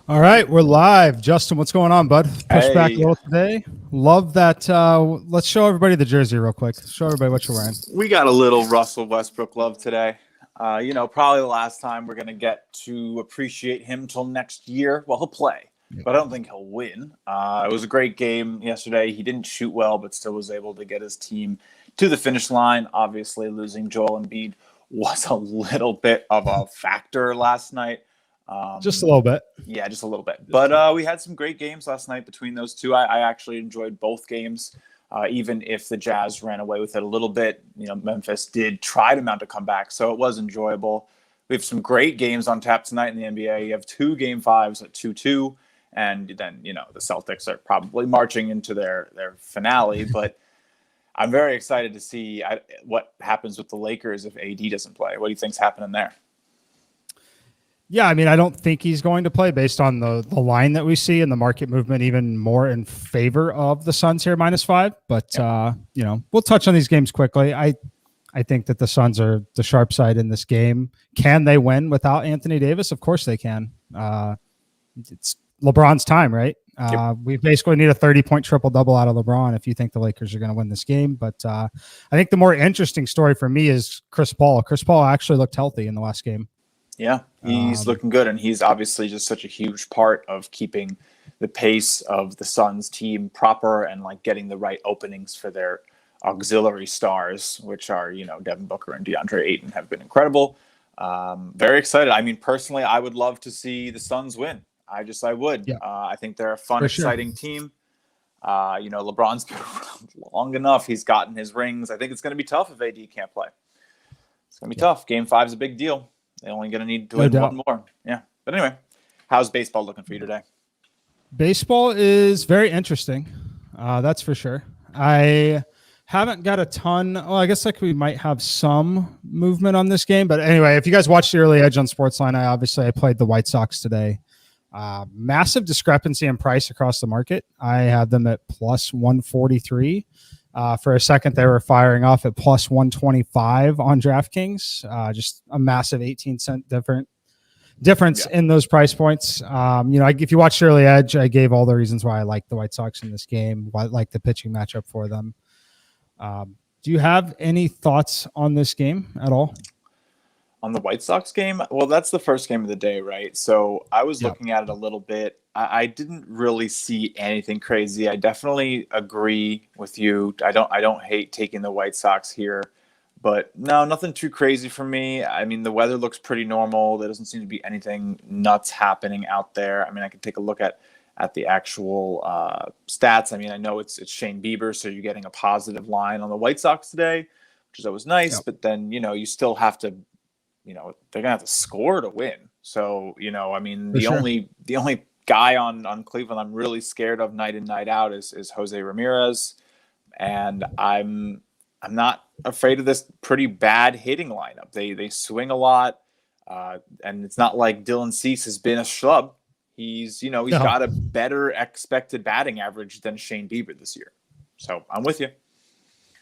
All right, we're live. Justin, what's going on, bud? Push back a Hey, little today. Love that. Let's show everybody the jersey real quick. Show everybody what you're wearing. we got a little Russell Westbrook love today. Probably the last time we're going to get to appreciate him till next year. Well, he'll play, but I don't think he'll win. It was a great game yesterday. He didn't shoot well, but still was able to get his team to the finish line. Obviously, losing Joel Embiid was a little bit of a factor last night. Just a little bit. Yeah, just a little bit. But we had some great games last night between those two. I actually enjoyed both games, even if the Jazz ran away with it a little bit. Memphis did try to mount a comeback, so it was enjoyable. We have some great games on tap tonight in the NBA. You have 2 Game 5s at 2-2, and then, the Celtics are probably marching into their finale. But I'm very excited to see what happens with the Lakers if AD doesn't play. What do you think's happening there? Yeah, I mean, I don't think he's going to play based on the line that we see and the market movement even more in favor of the Suns here, -5. But, we'll touch on these games quickly. I think that the Suns are the sharp side in this game. Can they win without Anthony Davis? Of course they can. It's LeBron's time, right? We basically need a 30-point triple-double out of LeBron if you think the Lakers are going to win this game. But I think the more interesting story for me is Chris Paul. Chris Paul actually looked healthy in the last game. Yeah, he's looking good, and he's obviously just such a huge part of keeping the pace of the Suns team proper and getting the right openings for their auxiliary stars, which are, Devin Booker and DeAndre Ayton have been incredible. Very excited. I mean, personally, I would love to see the Suns win. I would. Yeah. I think they're a fun, exciting team. LeBron's been around long enough. He's gotten his rings. I think it's going to be tough if AD can't play. It's going to be tough. Game 5 is a big deal. They're only going to need to win one more. Yeah. But anyway, how's baseball looking for you today? Baseball is very interesting. That's for sure. I haven't got a ton. Well, I guess we might have some movement on this game. But anyway, if you guys watched the early edge on Sportsline, I played the White Sox today. Massive discrepancy in price across the market. I had them at plus 143. For a second, they were firing off at plus 125 on DraftKings. Just a massive 18-cent difference in those price points. If you watch Early Edge, I gave all the reasons why I like the White Sox in this game, why I like the pitching matchup for them. Do you have any thoughts on this game at all? On the White Sox game? Well, that's the first game of the day, right? So I was looking at it a little bit. I didn't really see anything crazy. I definitely agree with you. I don't hate taking the White Sox here, but no, nothing too crazy for me. I mean, the weather looks pretty normal. There doesn't seem to be anything nuts happening out there. I mean, I could take a look at the actual stats. I mean, I know it's Shane Bieber, so you're getting a positive line on the White Sox today, which is always nice. Yep. But then, you still have to, they're going to have to score to win. So, I mean, the only guy on Cleveland I'm really scared of night in, night out is Jose Ramirez. And I'm not afraid of this pretty bad hitting lineup. They swing a lot. And it's not like Dylan Cease has been a schlub. He's got a better expected batting average than Shane Bieber this year. So I'm with you.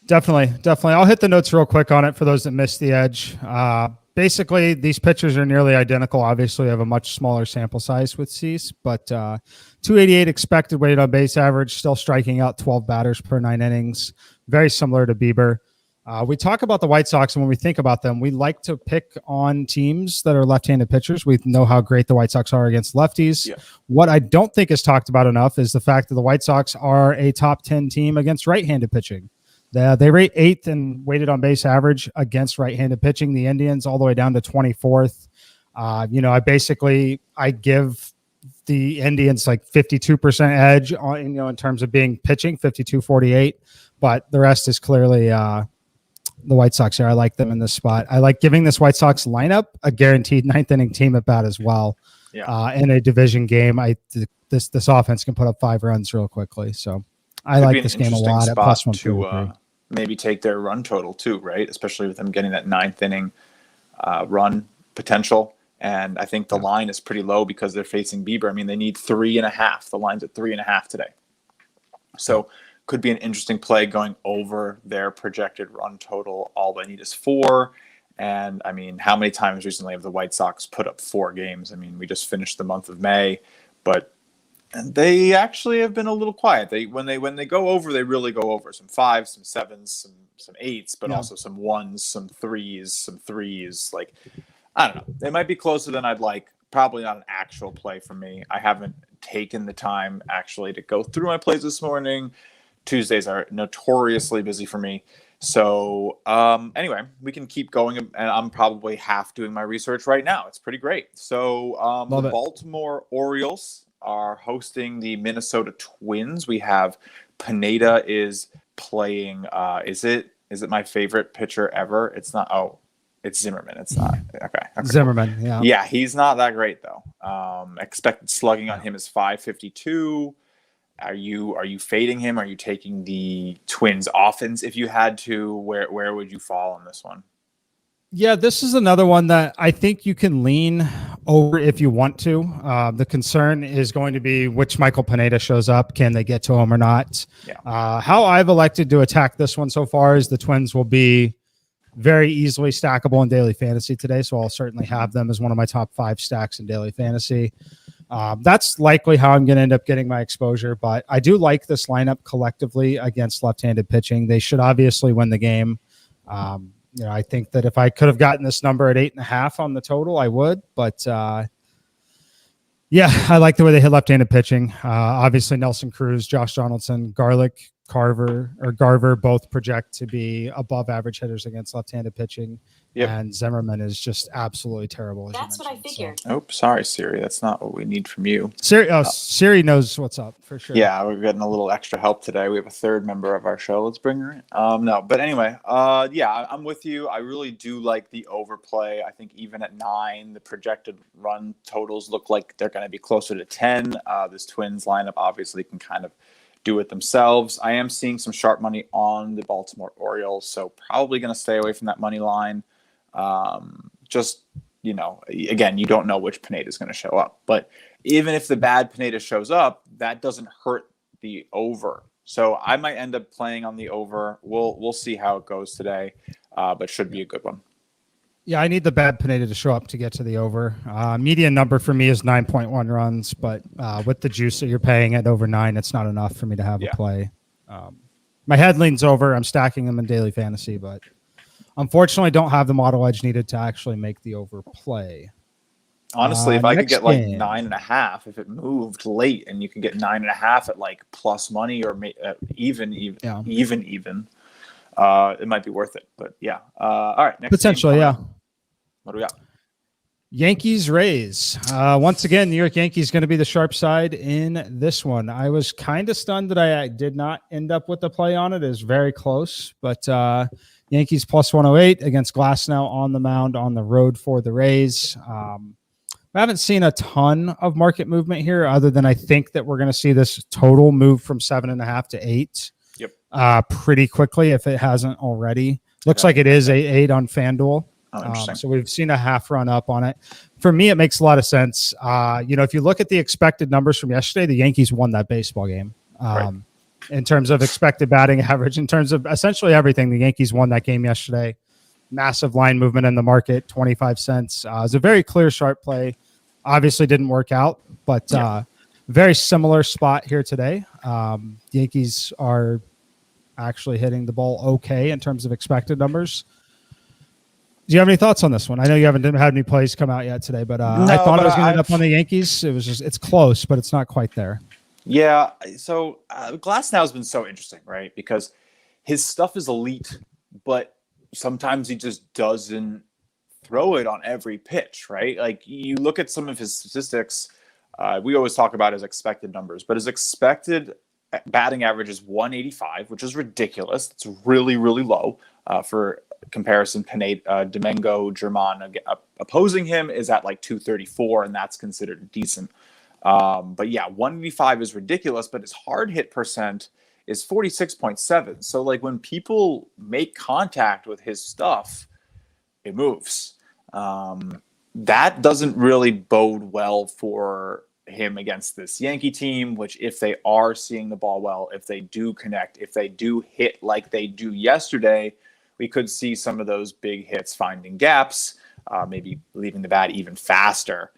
Definitely. I'll hit the notes real quick on it for those that missed the edge. Basically, these pitchers are nearly identical. Obviously, we have a much smaller sample size with Cease, but 288 expected weighted on base average, still striking out 12 batters per 9 innings. Very similar to Bieber. We talk about the White Sox, and when we think about them, we like to pick on teams that are left-handed pitchers. We know how great the White Sox are against lefties. Yeah. What I don't think is talked about enough is the fact that the White Sox are a top 10 team against right-handed pitching. They rate 8th in weighted on base average against right-handed pitching. The Indians all the way down to 24th. I give the Indians 52% edge on, in terms of being pitching, 52-48. But the rest is clearly the White Sox here. I like them in this spot. I like giving this White Sox lineup a guaranteed 9th inning team at bat as well. Yeah. In a division game, this offense can put up 5 runs real quickly. So I like this game a lot at plus 143. Maybe take their run total too, right? Especially with them getting that 9th inning run potential. And I think the line is pretty low because they're facing Bieber. I mean, they need 3.5. The line's at 3.5 today. So could be an interesting play going over their projected run total. All they need is 4. And I mean, how many times recently have the White Sox put up 4 games? I mean, we just finished the month of May. but they actually have been a little quiet. When they go over, they really go over. Some fives, some sevens, some eights, but also some ones, some threes. Like, I don't know. It might be closer than I'd like. Probably not an actual play for me. I haven't taken the time actually to go through my plays this morning. Tuesdays are notoriously busy for me. So anyway, we can keep going, and I'm probably half doing my research right now. It's pretty great. So the Baltimore Orioles are hosting the Minnesota Twins. We have Pineda is playing. Is it my favorite pitcher ever? It's not. Oh, it's Zimmerman. It's not. Okay. Zimmerman. Yeah. Yeah, he's not that great though. Expected slugging on him is 552. Are you fading him? Are you taking the Twins offense if you had to? Where would you fall on this one? Yeah, this is another one that I think you can lean over if you want to. The concern is going to be which Michael Pineda shows up. Can they get to him or not? Yeah. How I've elected to attack this one so far is the Twins will be very easily stackable in daily fantasy today. So I'll certainly have them as one of my top 5 stacks in daily fantasy. That's likely how I'm going to end up getting my exposure, but I do like this lineup collectively against left-handed pitching. They should obviously win the game. I think that if I could have gotten this number at 8.5 on the total, I would, but yeah, I like the way they hit left-handed pitching. Obviously Nelson Cruz, Josh Donaldson, Garver both project to be above average hitters against left-handed pitching. Yep. And Zimmerman is just absolutely terrible. That's what I figured. So. Oh, sorry, Siri. That's not what we need from you. Siri knows what's up for sure. Yeah, we're getting a little extra help today. We have a third member of our show. Let's bring her in. No, but anyway, yeah, I'm with you. I really do like the overplay. I think even at 9, the projected run totals look like they're going to be closer to 10. This Twins lineup obviously can kind of do it themselves. I am seeing some sharp money on the Baltimore Orioles, so probably going to stay away from that money line. Just, again, you don't know which Pineda is going to show up, but even if the bad Pineda shows up, that doesn't hurt the over. So I might end up playing on the over. We'll see how it goes today, but should be a good one. Yeah, I need the bad Pineda to show up to get to the over. Median number for me is 9.1 runs, but with the juice that you're paying at over 9, it's not enough for me to have a play. My head leans over. I'm stacking them in daily fantasy, but unfortunately don't have the model edge needed to actually make the over play. Honestly, if I could get like 9.5, if it moved late and you could get 9.5 at like plus money or even, it might be worth it. But yeah. All right. Next potentially, yeah. What do we got? Yankees Rays. Once again, New York Yankees going to be the sharp side in this one. I was kind of stunned that I did not end up with the play on it. It is very close, but Yankees plus 108 against Glasnow on the mound on the road for the Rays. I haven't seen a ton of market movement here other than I think that we're going to see this total move from 7.5 to 8 pretty quickly if it hasn't already. Looks like it is 8 on FanDuel. So we've seen a half run up on it. For me, it makes a lot of sense. If you look at the expected numbers from yesterday, the Yankees won that baseball game. In terms of expected batting average, in terms of essentially everything, the Yankees won that game yesterday. Massive line movement in the market, 25 cents. It was a very clear, sharp play. Obviously didn't work out, but very similar spot here today. Yankees are actually hitting the ball okay in terms of expected numbers. Do you have any thoughts on this one? I know you haven't had any plays come out yet today, but I thought I was going to end up on the Yankees. It's close, but it's not quite there. Yeah. So Glasnow has been so interesting, right? Because his stuff is elite, but sometimes he just doesn't throw it on every pitch, right? Like you look at some of his statistics. We always talk about his expected numbers, but his expected batting average is 185, which is ridiculous. It's really, really low for comparison. Domingo German opposing him is at like 234, and that's considered decent. But yeah, 185 is ridiculous, but his hard hit percent is 46.7. So like when people make contact with his stuff, it moves. That doesn't really bode well for him against this Yankee team, which if they are seeing the ball well, if they do connect, if they do hit like they do yesterday, we could see some of those big hits finding gaps, maybe leaving the bat even faster.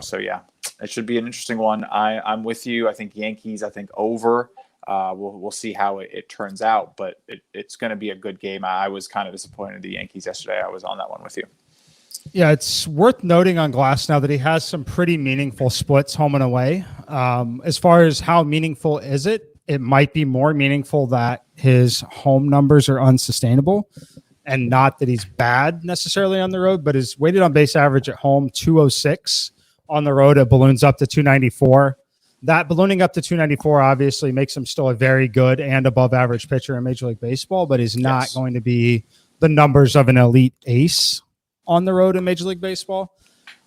So yeah, It should be an interesting one. I'm with you. I think Yankees. I think over. We'll see how it turns out, but it's going to be a good game. I was kind of disappointed in the Yankees yesterday. I was on that one with you. Yeah, it's worth noting on Glass now that he has some pretty meaningful splits home and away. As far as how meaningful is it, it might be more meaningful that his home numbers are unsustainable and not that he's bad necessarily on the road, but his weighted on base average at home, 206. On the road, it balloons up to 294. That ballooning up to 294 obviously makes him still a very good and above average pitcher in Major League Baseball, but is not going to be the numbers of an elite ace on the road in Major League Baseball.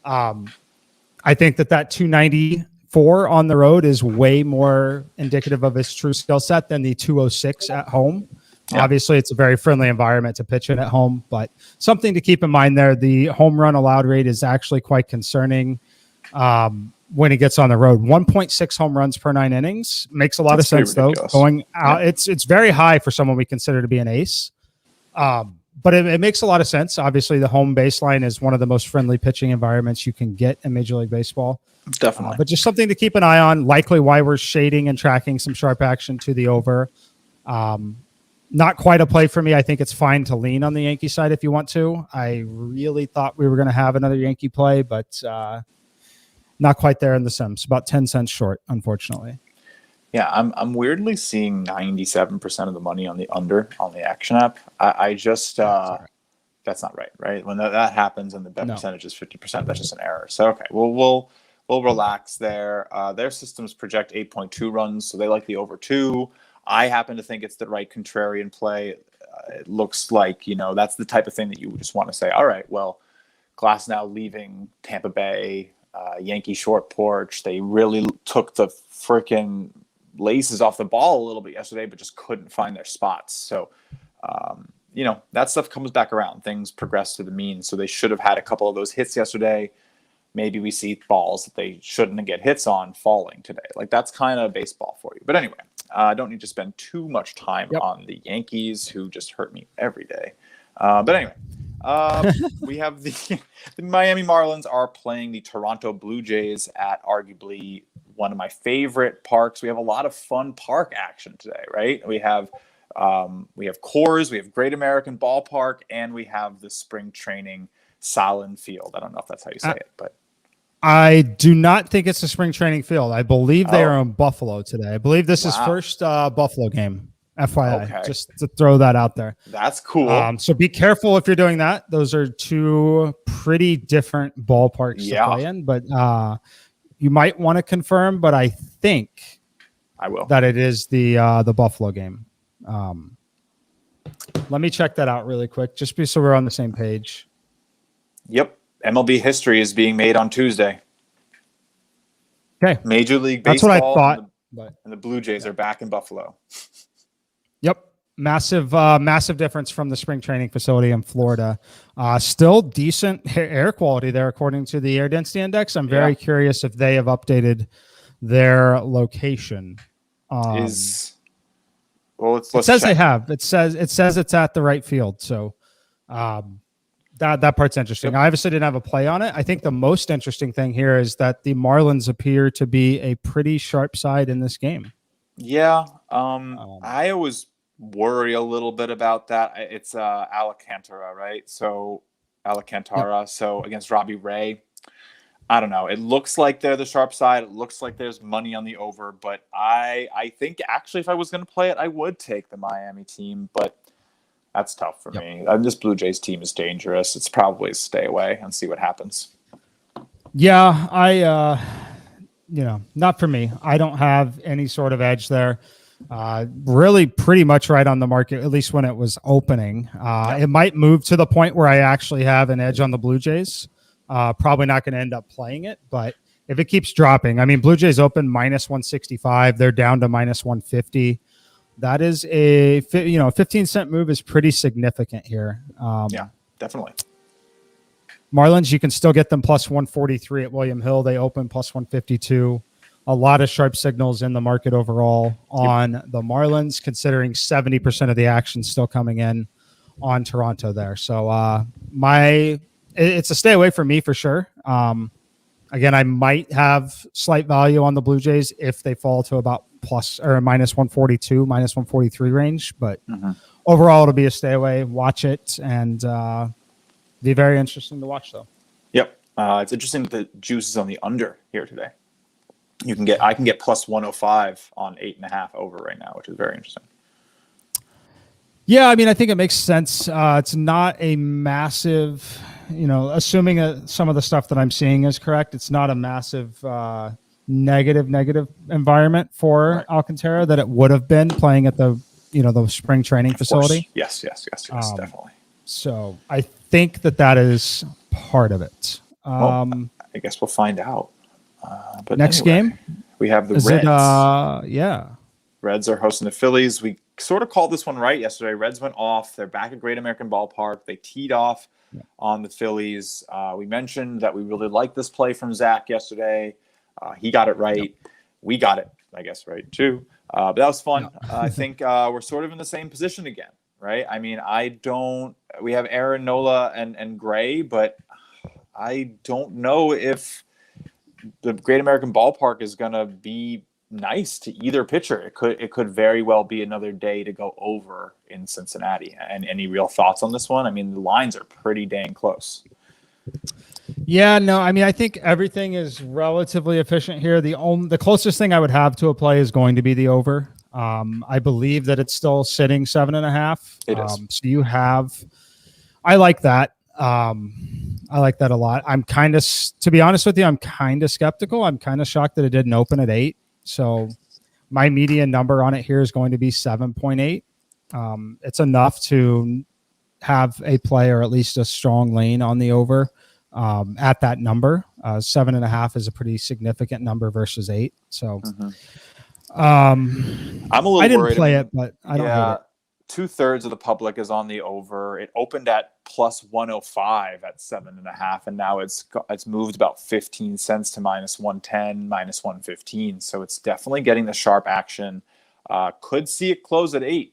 I think that 294 on the road is way more indicative of his true skill set than the 206 at home. Yeah. Obviously, it's a very friendly environment to pitch in at home, but something to keep in mind there, the home run allowed rate is actually quite concerning when he gets on the road. 1.6 home runs per 9 innings makes a lot of sense, though. Going out, it's very high for someone we consider to be an ace. But it makes a lot of sense. Obviously, the home baseline is one of the most friendly pitching environments you can get in Major League Baseball. Definitely. But just something to keep an eye on, likely why we're shading and tracking some sharp action to the over. Not quite a play for me. I think it's fine to lean on the Yankee side if you want to. I really thought we were going to have another Yankee play, but not quite there in the Sims. About 10 cents short, unfortunately. Yeah, I'm weirdly seeing 97% of the money on the under on the action app. I just that's not right? When that happens and the bet percentage is 50%, that's just an error. So okay, we'll relax there. Their systems project 8.2 runs, so they like the over 2. I happen to think it's the right contrarian play. It looks like, that's the type of thing that you would just want to say, all right, well, Glass now leaving Tampa Bay, Yankee short porch. They really took the freaking laces off the ball a little bit yesterday, but just couldn't find their spots. So, that stuff comes back around. Things progress to the mean. So they should have had a couple of those hits yesterday. Maybe we see balls that they shouldn't get hits on falling today. Like, that's kind of baseball for you. But anyway, I don't need to spend too much time on the Yankees, who just hurt me every day. But anyway, we have the Miami Marlins are playing the Toronto Blue Jays at arguably one of my favorite parks. We have a lot of fun park action today, right? We have Coors, we have Great American Ballpark, and we have the spring training Solon Field. I don't know if that's how you say it, but I do not think it's a spring training field. I believe they are in Buffalo today. I believe this is first Buffalo game. FYI, just to throw that out there. That's cool. So be careful if you're doing that. Those are two pretty different ballparks to play in, but you might want to confirm. But I think I will that it is the Buffalo game. Let me check that out really quick, just so we're on the same page. Yep, MLB history is being made on Tuesday. Okay, Major League Baseball. That's what I thought. And the Blue Jays are back in Buffalo. Yep. Massive difference from the spring training facility in Florida. Still decent air quality there, according to the air density index. I'm very curious if they have updated their location. It says check. They have. It says it's at the right field. So that part's interesting. I obviously didn't have a play on it. I think the most interesting thing here is that the Marlins appear to be a pretty sharp side in this game. Yeah. I always worry a little bit about that. It's Alcantara, right? So Alcantara. Yep. So against Robbie Ray. I don't know. It looks like they're the sharp side. It looks like there's money on the over, but I think actually if I was going to play it, I would take the Miami team, but that's tough for me. This Blue Jays team is dangerous. It's probably stay away and see what happens. Yeah, not for me. I don't have any sort of edge there. Really pretty much right on the market, at least when it was opening. It might move to the point where I actually have an edge on the Blue Jays. Probably not going to end up playing it, but if it keeps dropping, I mean, Blue Jays open minus 165. They're down to minus 150. That is a 15-cent move is pretty significant here. Yeah, definitely. Marlins, you can still get them plus 143 at William Hill. They open plus 152. A lot of sharp signals in the market overall on the Marlins, considering 70% of the action still coming in on Toronto there. So it's a stay away for me for sure. Again, I might have slight value on the Blue Jays if they fall to about plus or minus 142, minus 143 range. But overall, it'll be a stay away. Watch it and be very interesting to watch, though. Yep. It's interesting that the juice is on the under here today. I can get plus 105 on 8.5 over right now, which is very interesting. Yeah, I mean, I think it makes sense. It's not a massive, assuming some of the stuff that I'm seeing is correct, it's not a massive negative environment for Alcantara that it would have been playing at the spring training facility. Yes, definitely. So I think that is part of it. I guess we'll find out. But next game, we have the Reds. Reds are hosting the Phillies. We sort of called this one right yesterday. Reds went off. They're back at Great American Ballpark. They teed off on the Phillies. We mentioned that we really liked this play from Zach yesterday. He got it right. Yep. We got it, I guess, right too. But that was fun. I think we're sort of in the same position again, right? I mean, we have Aaron, Nola, and Gray, but I don't know if the Great American Ballpark is going to be nice to either pitcher. It could very well be another day to go over in Cincinnati. And any real thoughts on this one? I mean, the lines are pretty dang close. Yeah, no, I mean, I think everything is relatively efficient here. The closest thing I would have to a play is going to be the over. I believe that it's still sitting 7.5. It is. I like that. I like that a lot. To be honest with you, I'm kind of skeptical. I'm kind of shocked that it didn't open at 8. So my median number on it here is going to be 7.8. It's enough to have a play or at least a strong lane on the over at that number. 7.5 is a pretty significant number versus 8. So I'm a little I didn't worried. play it, but I don't hate it. 2/3 of the public is on the over. It opened at plus 105 at 7.5, and now it's moved about 15 cents to minus 110, minus 115. So it's definitely getting the sharp action. Could see it close at 8.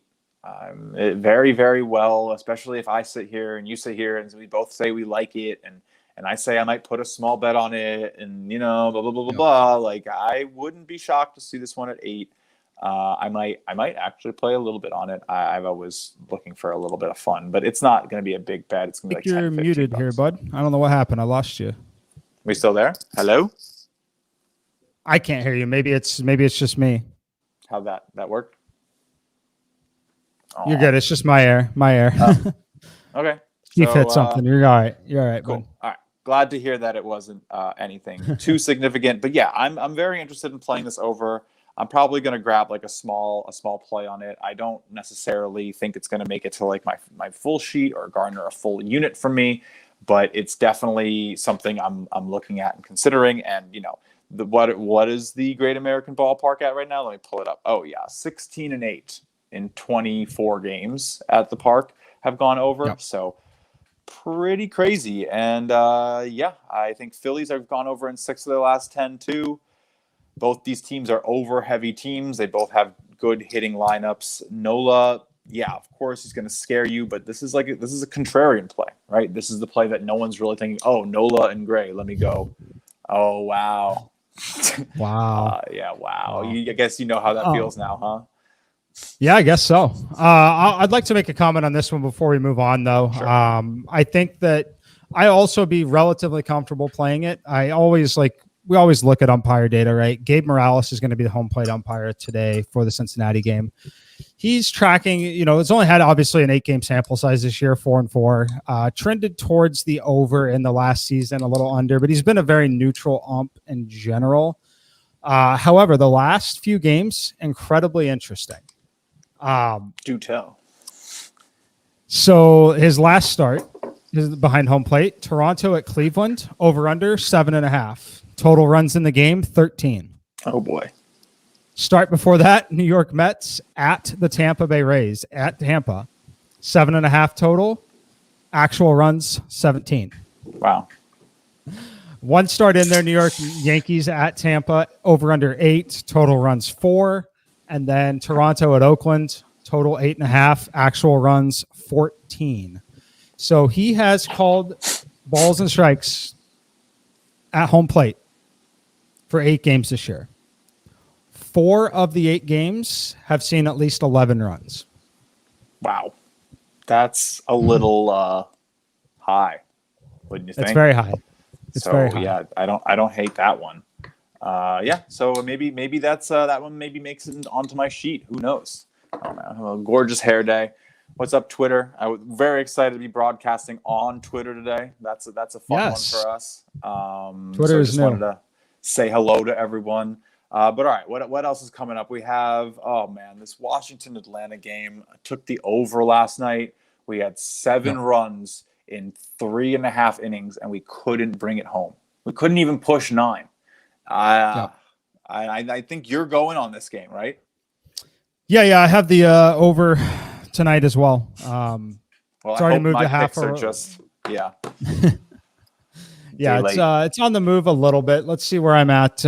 Very, very well, especially if I sit here and you sit here and we both say we like it, and I say I might put a small bet on it, and blah blah blah blah blah. Like, I wouldn't be shocked to see this one at 8. I might actually play a little bit on it. I've always looking for a little bit of fun, but it's not going to be a big bet. It's going to be like 10, you're muted bucks. here, bud. I don't know what happened. I lost you. We still there? Hello? I can't hear you. Maybe it's just me. How'd that work? You're good. It's just my air. Okay. You've hit something. You're all right. You're all right. Cool. Bud. All right. Glad to hear that it wasn't anything too significant. But yeah, I'm very interested in playing this over. I'm probably going to grab like a small play on it. I don't necessarily think it's going to make it to like my full sheet or garner a full unit from me, but it's definitely something I'm looking at and considering. And what is the Great American Ballpark at right now? Let me pull it up. Oh yeah, 16-8 in 24 games at the park have gone over. Yep. So pretty crazy. And I think Phillies have gone over in 6 of their last 10 too. Both these teams are over heavy teams. They both have good hitting lineups. Nola, of course he's going to scare you, but this is a contrarian play, right? This is the play that no one's really thinking, oh, Nola and Gray, let me go. Oh, wow. Wow. Wow. Wow. I guess you know how that feels now, huh? Yeah, I guess so. I'd like to make a comment on this one before we move on, though. Sure. I think that I also be relatively comfortable playing it. We always look at umpire data, right? Gabe Morales is going to be the home plate umpire today for the Cincinnati game. He's tracking, it's only had obviously an 8-game sample size this year, 4-4, trended towards the over in the last season, a little under, but he's been a very neutral ump in general. However, the last few games, incredibly interesting. Do tell. So his last start is behind home plate, Toronto at Cleveland, over under 7.5. Total runs in the game, 13. Oh, boy. Start before that, New York Mets at the Tampa Bay Rays at Tampa. 7.5 total. Actual runs, 17. Wow. One start in there, New York Yankees at Tampa, over under 8. Total runs, 4. And then Toronto at Oakland, total 8.5. Actual runs, 14. So he has called balls and strikes at home plate for 8 games this year. 4 of the 8 games have seen at least 11 runs. Wow. That's a little high, wouldn't you think? It's very high. It's so very high. Yeah, I don't hate that one. So maybe that's that one maybe makes it onto my sheet. Who knows? Oh man, a gorgeous hair day. What's up, Twitter? I was very excited to be broadcasting on Twitter today. That's a fun one for us. Twitter is just new. wanted to say hello to everyone. But all right, what else is coming up? We have, oh man, this Washington Atlanta game. I took the over last night. We had 7 runs in 3.5 innings, and we couldn't bring it home. We couldn't even push 9. I think you're going on this game, right? Yeah. I have the over tonight as well. Well, it's already moved to half. Yeah, it's on the move a little bit. Let's see where I'm at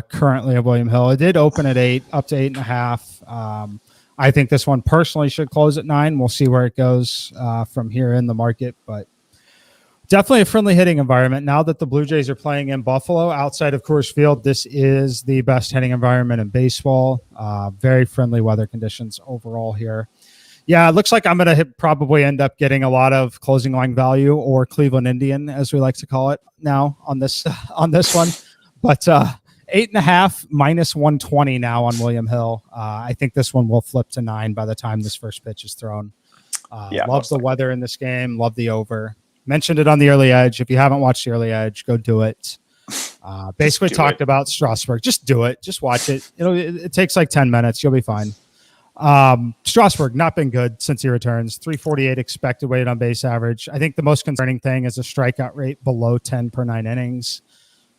currently at William Hill. It did open at 8, up to 8.5. I think this one personally should close at 9. We'll see where it goes from here in the market, but definitely a friendly hitting environment. Now that the Blue Jays are playing in Buffalo, outside of Coors Field, this is the best hitting environment in baseball. Very friendly weather conditions overall here. Yeah, it looks like I'm going to probably end up getting a lot of closing line value, or Cleveland Indian, as we like to call it now on this one. But 8.5 minus 120 now on William Hill. I think this one will flip to 9 by the time this first pitch is thrown. Love the weather in this game. Love the over. Mentioned it on the early edge. If you haven't watched the early edge, go do it. Basically talked about Strasburg. Just do it. Just watch it. It takes like 10 minutes. You'll be fine. Strasburg not been good since he returns. 348 expected weighted on base average. I think the most concerning thing is a strikeout rate below 10 per 9 innings.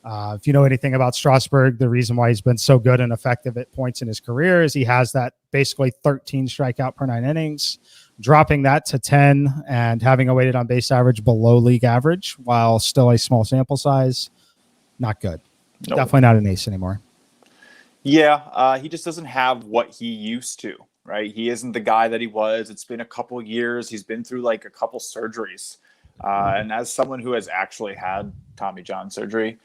If you know anything about Strasburg, the reason why he's been so good and effective at points in his career is he has that basically 13 strikeout per 9 innings. Dropping that to 10 and having a weighted on base average below league average while still a small sample size, not good. Nope. Definitely not an ace anymore. Yeah, he just doesn't have what he used to, right? He isn't the guy that he was. It's been a couple years. He's been through like a couple surgeries. And as someone who has actually had Tommy John surgery,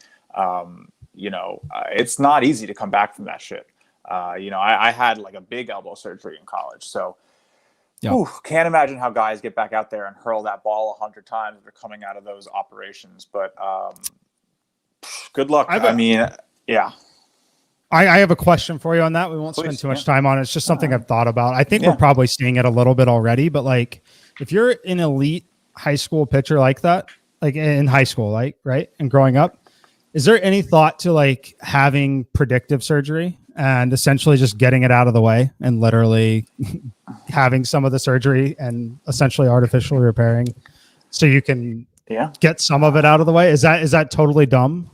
it's not easy to come back from that shit. I had like a big elbow surgery in college. So can't imagine how guys get back out there and hurl that ball 100 times if they're coming out of those operations. But good luck. I have a question for you on that. We won't spend too much time on it. It's just something I've thought about. I think we're probably seeing it a little bit already, but like if you're an elite high school pitcher like that, like in high school, like, right, and growing up, is there any thought to like having predictive surgery and essentially just getting it out of the way and literally having some of the surgery and essentially artificially repairing so you can get some of it out of the way? Is that totally dumb?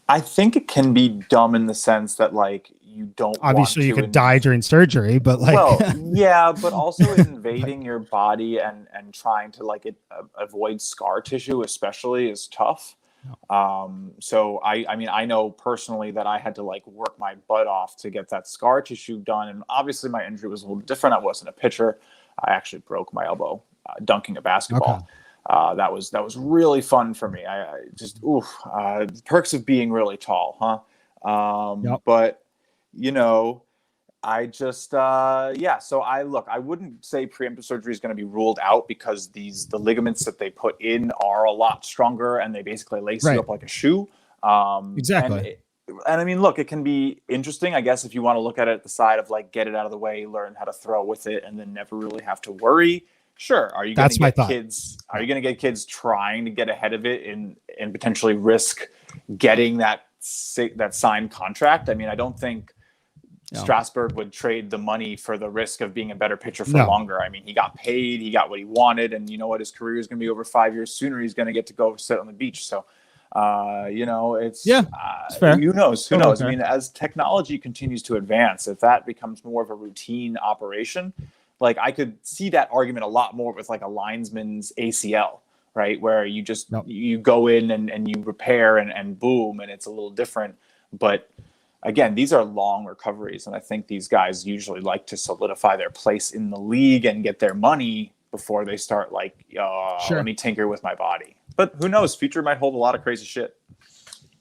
I think it can be dumb in the sense that like you don't obviously you could die during surgery, but like but also invading your body and trying to like avoid scar tissue especially is tough. So I know personally that I had to like work my butt off to get that scar tissue done, and obviously my injury was a little different. I wasn't a pitcher. I actually broke my elbow dunking a basketball. That was really fun for me. I just perks of being really tall, huh? But I just so I wouldn't say preemptive surgery is going to be ruled out because the ligaments that they put in are a lot stronger and they basically lace you up like a shoe. Exactly. And I mean, look, it can be interesting, I guess, if you want to look at it at the side of like get it out of the way, learn how to throw with it, and then never really have to worry. Sure. Are you going to get kids? Are you going to get kids trying to get ahead of it and potentially risk getting that signed contract? I mean, I don't think Strasburg would trade the money for the risk of being a better pitcher for longer. I mean, he got paid, he got what he wanted, and you know what? His career is going to be over 5 years sooner. He's going to get to go sit on the beach. So, it's fair. Who knows? Who knows? I mean, as technology continues to advance, if that becomes more of a routine operation, like I could see that argument a lot more with like a lineman's ACL, right? Where you just you go in and you repair and boom, and it's a little different. But again, these are long recoveries, and I think these guys usually like to solidify their place in the league and get their money before they start like, let me tinker with my body. But who knows? Future might hold a lot of crazy shit.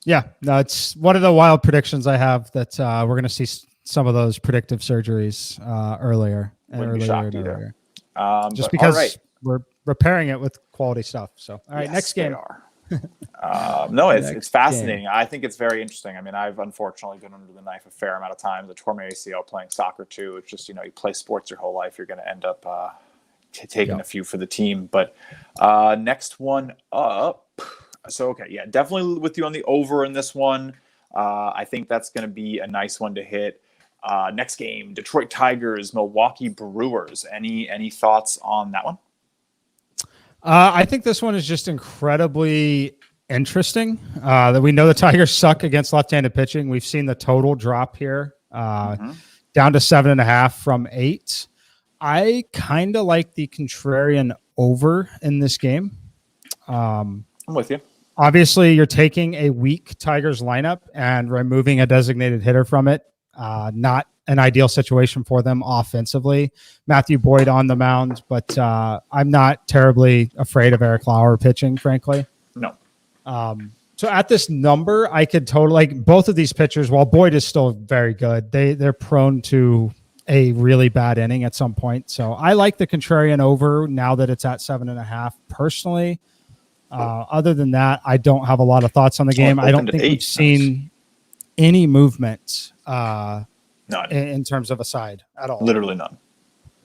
Yeah, no, it's one of the wild predictions I have that we're going to see some of those predictive surgeries earlier and Wouldn't be earlier shocked and either. earlier. Just But all right. because we're repairing it with quality stuff. So, all right, Yes, next they game. are. No, it's Next fascinating. game. I think it's very interesting. I mean, I've unfortunately been under the knife a fair amount of times. I tore my ACL playing soccer too. It's just, you play sports your whole life, you're going to end up taking a few for the team. But next one up. So, okay, yeah, definitely with you on the over in this one. I think that's going to be a nice one to hit. Next game, Detroit Tigers, Milwaukee Brewers. Any thoughts on that one? I think this one is just incredibly interesting. That we know the Tigers suck against left-handed pitching. We've seen the total drop here down to 7.5 from 8. I kind of like the contrarian over in this game. I'm with you. Obviously, you're taking a weak Tigers lineup and removing a designated hitter from it. Not an ideal situation for them offensively. Matthew Boyd on the mound, but I'm not terribly afraid of Eric Lauer pitching, frankly. No. So at this number, I could totally like both of these pitchers. While Boyd is still very good, they're prone to a really bad inning at some point. So I like the contrarian over now that it's at 7.5 personally. Other than that, I don't have a lot of thoughts on the game. I don't think we've seen any movement in terms of a side at all. Literally none.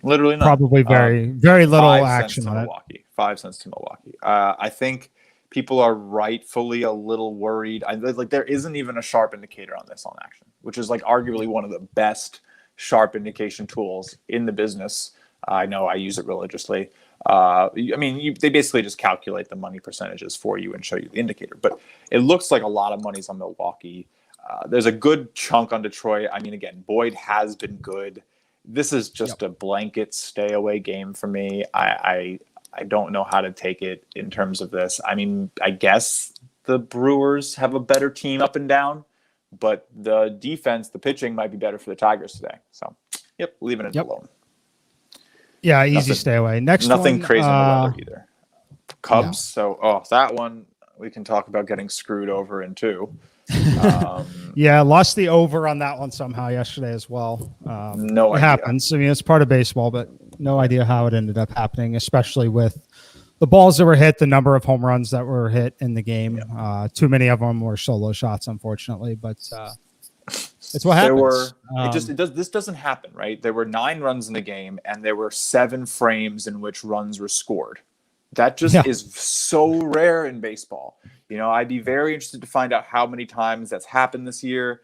Literally none. Probably very little action on Milwaukee. It. 5 cents to Milwaukee. I think people are rightfully a little worried. There isn't even a sharp indicator on this on action, which is like arguably one of the best sharp indication tools in the business. I know I use it religiously. They basically just calculate the money percentages for you and show you the indicator. But it looks like a lot of money's on Milwaukee. There's a good chunk on Detroit. I mean, again, Boyd has been good. This is just a blanket stay away game for me. I don't know how to take it in terms of this. I mean, I guess the Brewers have a better team up and down, but the defense, the pitching might be better for the Tigers today. So, leaving it alone. Yeah, easy stay away. Nothing one, crazy in the weather either. Cubs. So, that one we can talk about getting screwed over in too. Lost the over on that one somehow yesterday as well. No idea. It happens. I mean, it's part of baseball, but no idea how it ended up happening, especially with the balls that were hit, the number of home runs that were hit in the game. Too many of them were solo shots, unfortunately, but it's what happens. This doesn't happen, right? There were 9 runs in the game, and there were 7 frames in which runs were scored. That just is so rare in baseball. I'd be very interested to find out how many times that's happened this year.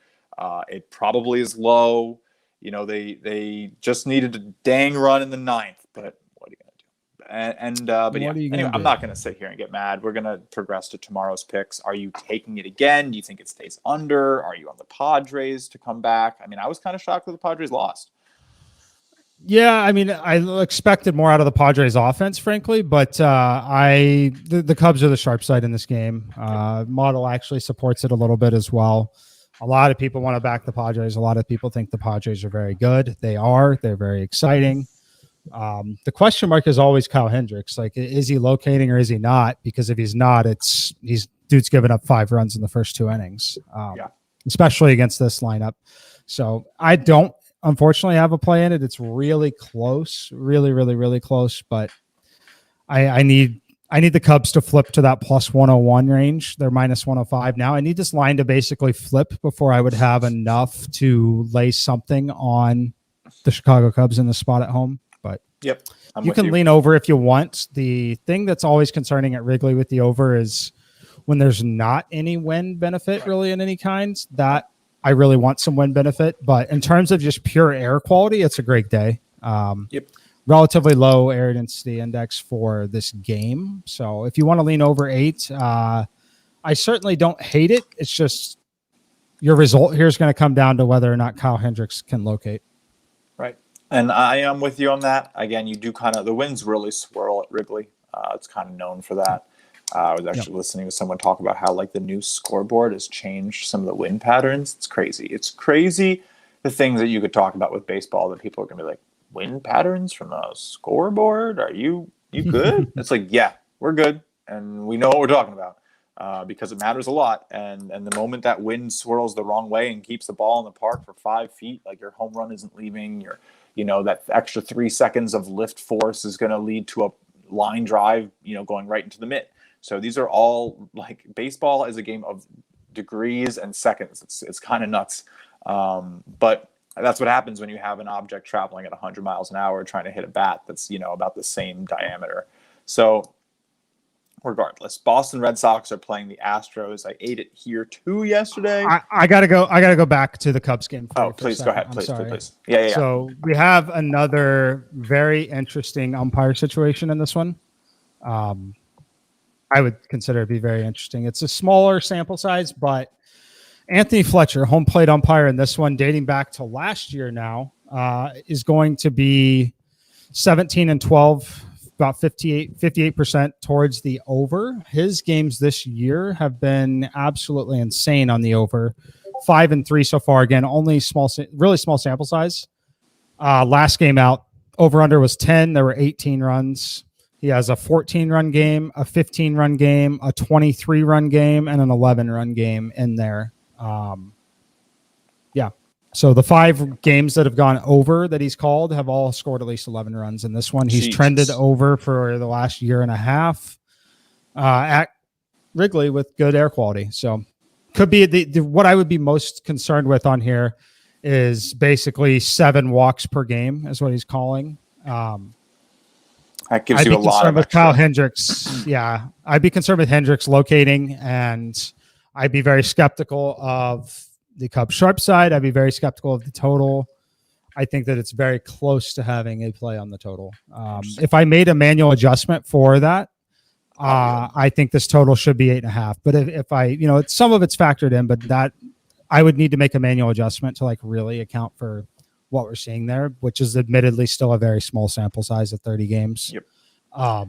It probably is low. They just needed a dang run in the 9th, but what are you going to do? Anyway, I'm not going to sit here and get mad. We're going to progress to tomorrow's picks. Are you taking it again? Do you think it stays under? Are you on the Padres to come back? I mean, I was kind of shocked that the Padres lost. Yeah, I mean, I expected more out of the Padres offense, frankly, but the Cubs are the sharp side in this game. Model actually supports it a little bit as well. A lot of people want to back the Padres. A lot of people think the Padres are very good. They are. They're very exciting. The question mark is always Kyle Hendricks. Like, is he locating or is he not? Because if he's not, dude's given up 5 runs in the first 2 innings, especially against this lineup. So I don't, unfortunately, have a play in it. It's really close, really, really, really close. But I need the Cubs to flip to that plus 101 range. They're minus 105 now. I need this line to basically flip before I would have enough to lay something on the Chicago Cubs in the spot at home. But you can lean over if you want. The thing that's always concerning at Wrigley with the over is when there's not any wind benefit really in any kind. That I really want some wind benefit, but in terms of just pure air quality, it's a great day. Relatively low air density index for this game. So if you want to lean over 8, I certainly don't hate it. It's just your result here is going to come down to whether or not Kyle Hendricks can locate. Right. And I am with you on that. Again, you do the winds really swirl at Wrigley. It's kind of known for that. I was actually listening to someone talk about how the new scoreboard has changed some of the wind patterns. It's crazy. It's crazy the things that you could talk about with baseball that people are going to be like, wind patterns from a scoreboard? Are you good? It's like, yeah, we're good. And we know what we're talking about. because it matters a lot. And the moment that wind swirls the wrong way and keeps the ball in the park for 5 feet, like your home run isn't leaving, that extra 3 seconds of lift force is going to lead to a line drive, going right into the mitt. So these are all, like, baseball is a game of degrees and seconds. It's kind of nuts. But that's what happens when you have an object traveling at 100 miles an hour trying to hit a bat that's, about the same diameter. So regardless, Boston Red Sox are playing the Astros. I ate it here too yesterday. I gotta go back to the Cubs game. Oh, please go ahead. Please. Yeah. So we have another very interesting umpire situation in this one. I would consider it to be very interesting. It's a smaller sample size, but Anthony Fletcher, home plate umpire in this one, dating back to last year now, is going to be 17-12, about 58% towards the over. His games this year have been absolutely insane on the over. 5-3 so far. Again, only really small sample size. Last game out, over under was 10. There were 18 runs. He has a 14-run game, a 15-run game, a 23-run game, and an 11-run game in there. So the 5 games that have gone over that he's called have all scored at least 11 runs. In this one, he's trended over for the last year and a half at Wrigley with good air quality. So could be what I would be most concerned with on here is basically 7 walks per game is what he's calling. That gives you a lot of with Kyle Hendricks. Yeah, I'd be concerned with Hendricks locating, and I'd be very skeptical of the Cubs sharp side. I'd be very skeptical of the total. I think that it's very close to having a play on the total. If I made a manual adjustment for that, I think this total should be 8.5. But if I, some of it's factored in, but that I would need to make a manual adjustment to like really account for what we're seeing there, which is admittedly still a very small sample size of 30 games. Yep. I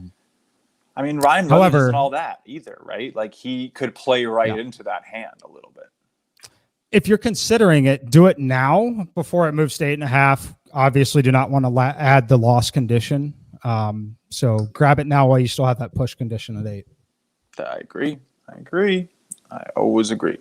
mean, Ryan Reynolds isn't all that either, right? Like he could play into that hand a little bit. If you're considering it, do it now before it moves to 8.5. Obviously, do not want to add the loss condition. So grab it now while you still have that push condition at 8. I agree. I always agree.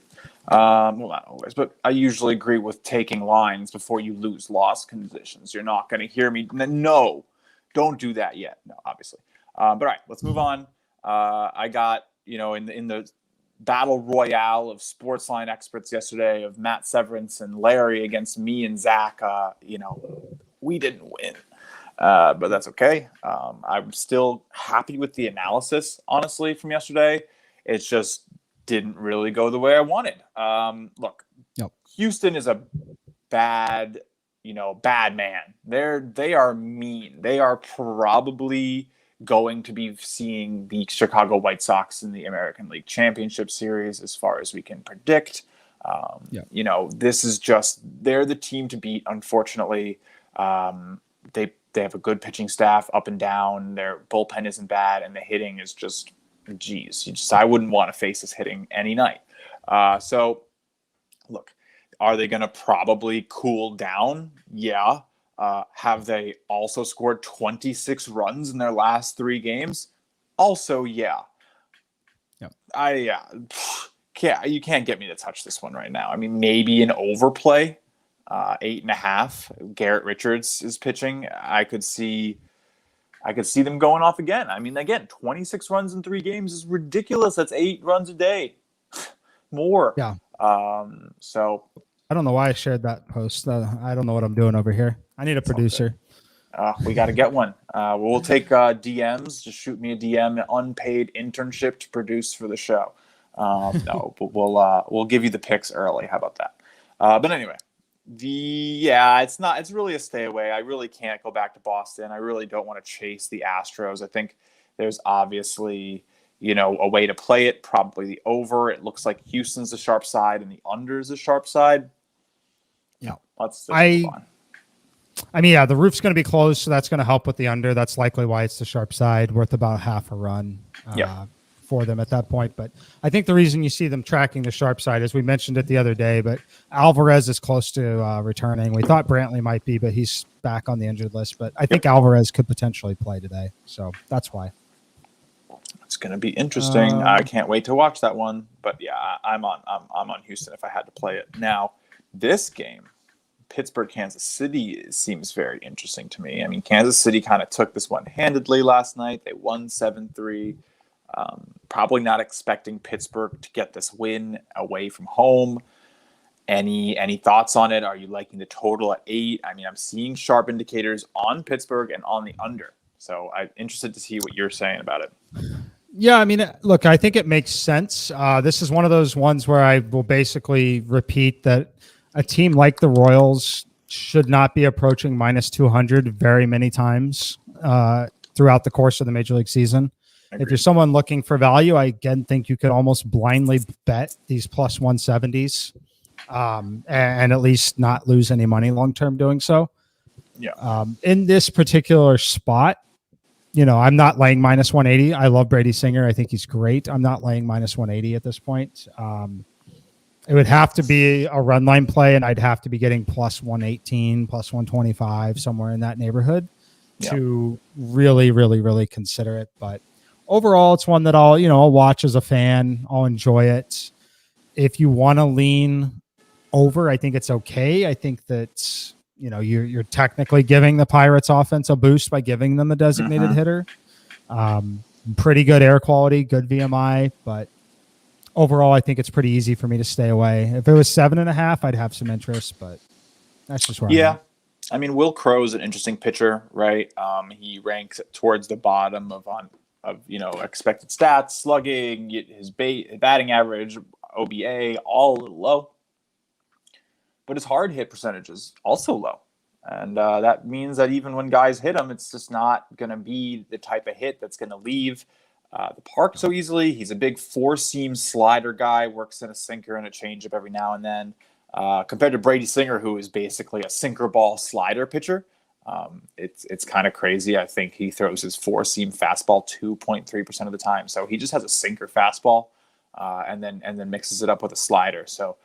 Well, not always, but I usually agree with taking lines before you lose loss conditions. You're not going to hear me. No, don't do that yet. No, obviously. But all right, let's move on. I got, in the battle royale of Sportsline experts yesterday of Matt Severance and Larry against me and Zach, we didn't win. But that's okay. I'm still happy with the analysis, honestly, from yesterday. It's just didn't really go the way I wanted. Look, Houston is a bad man. They are mean. They are probably going to be seeing the Chicago White Sox in the American League Championship Series as far as we can predict. This is just, they're the team to beat, unfortunately. They have a good pitching staff up and down. Their bullpen isn't bad, and the hitting is just, I wouldn't want to face this hitting any night. So, look, are they going to probably cool down? Yeah. Have they also scored 26 runs in their last 3 games? Also, yeah. Yep. You can't get me to touch this one right now. I mean, maybe an overplay, 8.5. Garrett Richards is pitching. I could see them going off again. I mean, again, 26 runs in 3 games is ridiculous. That's 8 runs a day. More. Yeah. So I don't know why I shared that post. I don't know what I'm doing over here. I need a producer. We got to get one. We'll take DMs. Just shoot me a DM, unpaid internship to produce for the show. No, but we'll give you the picks early. How about that? But anyway, it's really a stay away. I really can't go back to Boston. I really don't want to chase the Astros. I think there's obviously, a way to play it, probably the over. It looks like Houston's the sharp side and the under is the sharp side. Yeah. Let's move on. I mean, the roof's going to be closed, so that's going to help with the under. That's likely why it's the sharp side, worth about half a run for them at that point. But I think the reason you see them tracking the sharp side, as we mentioned it the other day, but Alvarez is close to returning. We thought Brantley might be, but he's back on the injured list. But I think Alvarez could potentially play today, so that's why. That's going to be interesting. I can't wait to watch that one. But yeah, I'm on Houston if I had to play it. Now, this game, Pittsburgh, Kansas City, seems very interesting to me. I mean, Kansas City kind of took this one handedly last night. They won 7-3. Probably not expecting Pittsburgh to get this win away from home. Any thoughts on it? Are you liking the total at 8? I mean, I'm seeing sharp indicators on Pittsburgh and on the under. So I'm interested to see what you're saying about it. Yeah, I mean, look, I think it makes sense. This is one of those ones where I will basically repeat that a team like the Royals should not be approaching minus 200 very many times throughout the course of the Major League season. Agreed. If you're someone looking for value, I again think you could almost blindly bet these plus 170s and at least not lose any money long-term doing so. Yeah. In this particular spot, I'm not laying minus 180. I love Brady Singer. I think he's great. I'm not laying minus 180 at this point. It would have to be a run line play, and I'd have to be getting plus 118, plus 125, somewhere in that neighborhood to really, really, really consider it. But overall, it's one that I'll watch as a fan. I'll enjoy it. If you want to lean over, I think it's okay. I think that you're technically giving the Pirates offense a boost by giving them a designated hitter. Pretty good air quality, good VMI, but overall, I think it's pretty easy for me to stay away. If it was 7.5, I'd have some interest, but that's just where I'm at. I mean, Will Crow's an interesting pitcher, right? He ranks towards the bottom of expected stats, slugging, his batting average, OBA, all a little low. But his hard hit percentage is also low. And that means that even when guys hit him, it's just not going to be the type of hit that's going to leave the park so easily. He's a big four-seam slider guy, works in a sinker and a changeup every now and then. Compared to Brady Singer, who is basically a sinker ball slider pitcher. It's kind of crazy. I think he throws his four-seam fastball 2.3% of the time. So he just has a sinker fastball and then mixes it up with a slider. So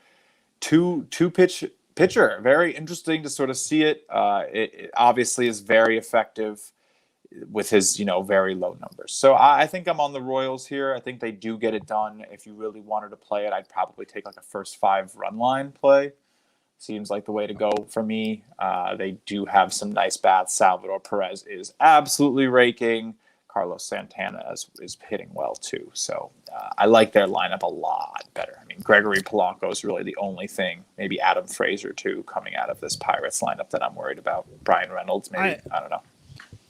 two pitcher, very interesting to sort of see it. It obviously is very effective with his very low numbers. So I think I'm on the Royals here. I think they do get it done. If you really wanted to play it, I'd probably take like a first 5 run line play. Seems like the way to go for me. They do have some nice bats. Salvador Perez is absolutely raking. Carlos Santana is hitting well too. So I like their lineup a lot better. I mean, Gregory Polanco is really the only thing, maybe Adam Frazier too, coming out of this Pirates lineup that I'm worried about. Brian Reynolds, maybe. I don't know.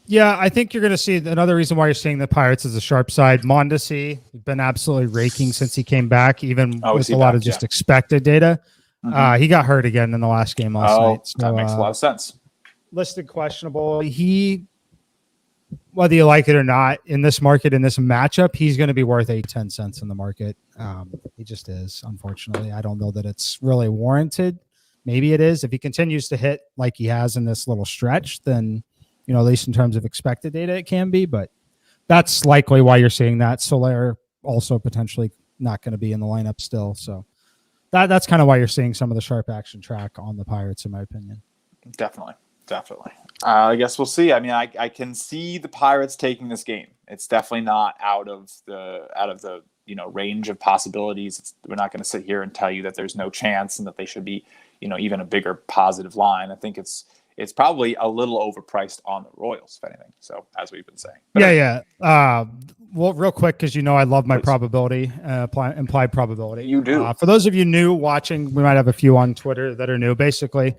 Yeah, I think you're going to see another reason why you're seeing the Pirates is the sharp side. Mondesi has been absolutely raking since he came back, even with a lot of just expected data. He got hurt again in the last game last night. So, that makes a lot of sense. Listed questionable. Whether you like it or not, in this market, in this matchup, he's going to be worth 8-10 cents in the market. He just is, unfortunately. I don't know that it's really warranted. Maybe it is. If he continues to hit like he has in this little stretch, then at least in terms of expected data, it can be, but that's likely why you're seeing that. Soler also potentially not going to be in the lineup still. So that's kind of why you're seeing some of the sharp action track on the Pirates, in my opinion. Definitely. I guess we'll see. I mean, I can see the Pirates taking this game. It's definitely not out of the range of possibilities. We're not going to sit here and tell you that there's no chance and that they should be, even a bigger positive line. I think it's probably a little overpriced on the Royals, if anything. So, as we've been saying. But well, real quick, because I love my probability, implied probability. You do. For those of you new watching, we might have a few on Twitter that are new. Basically,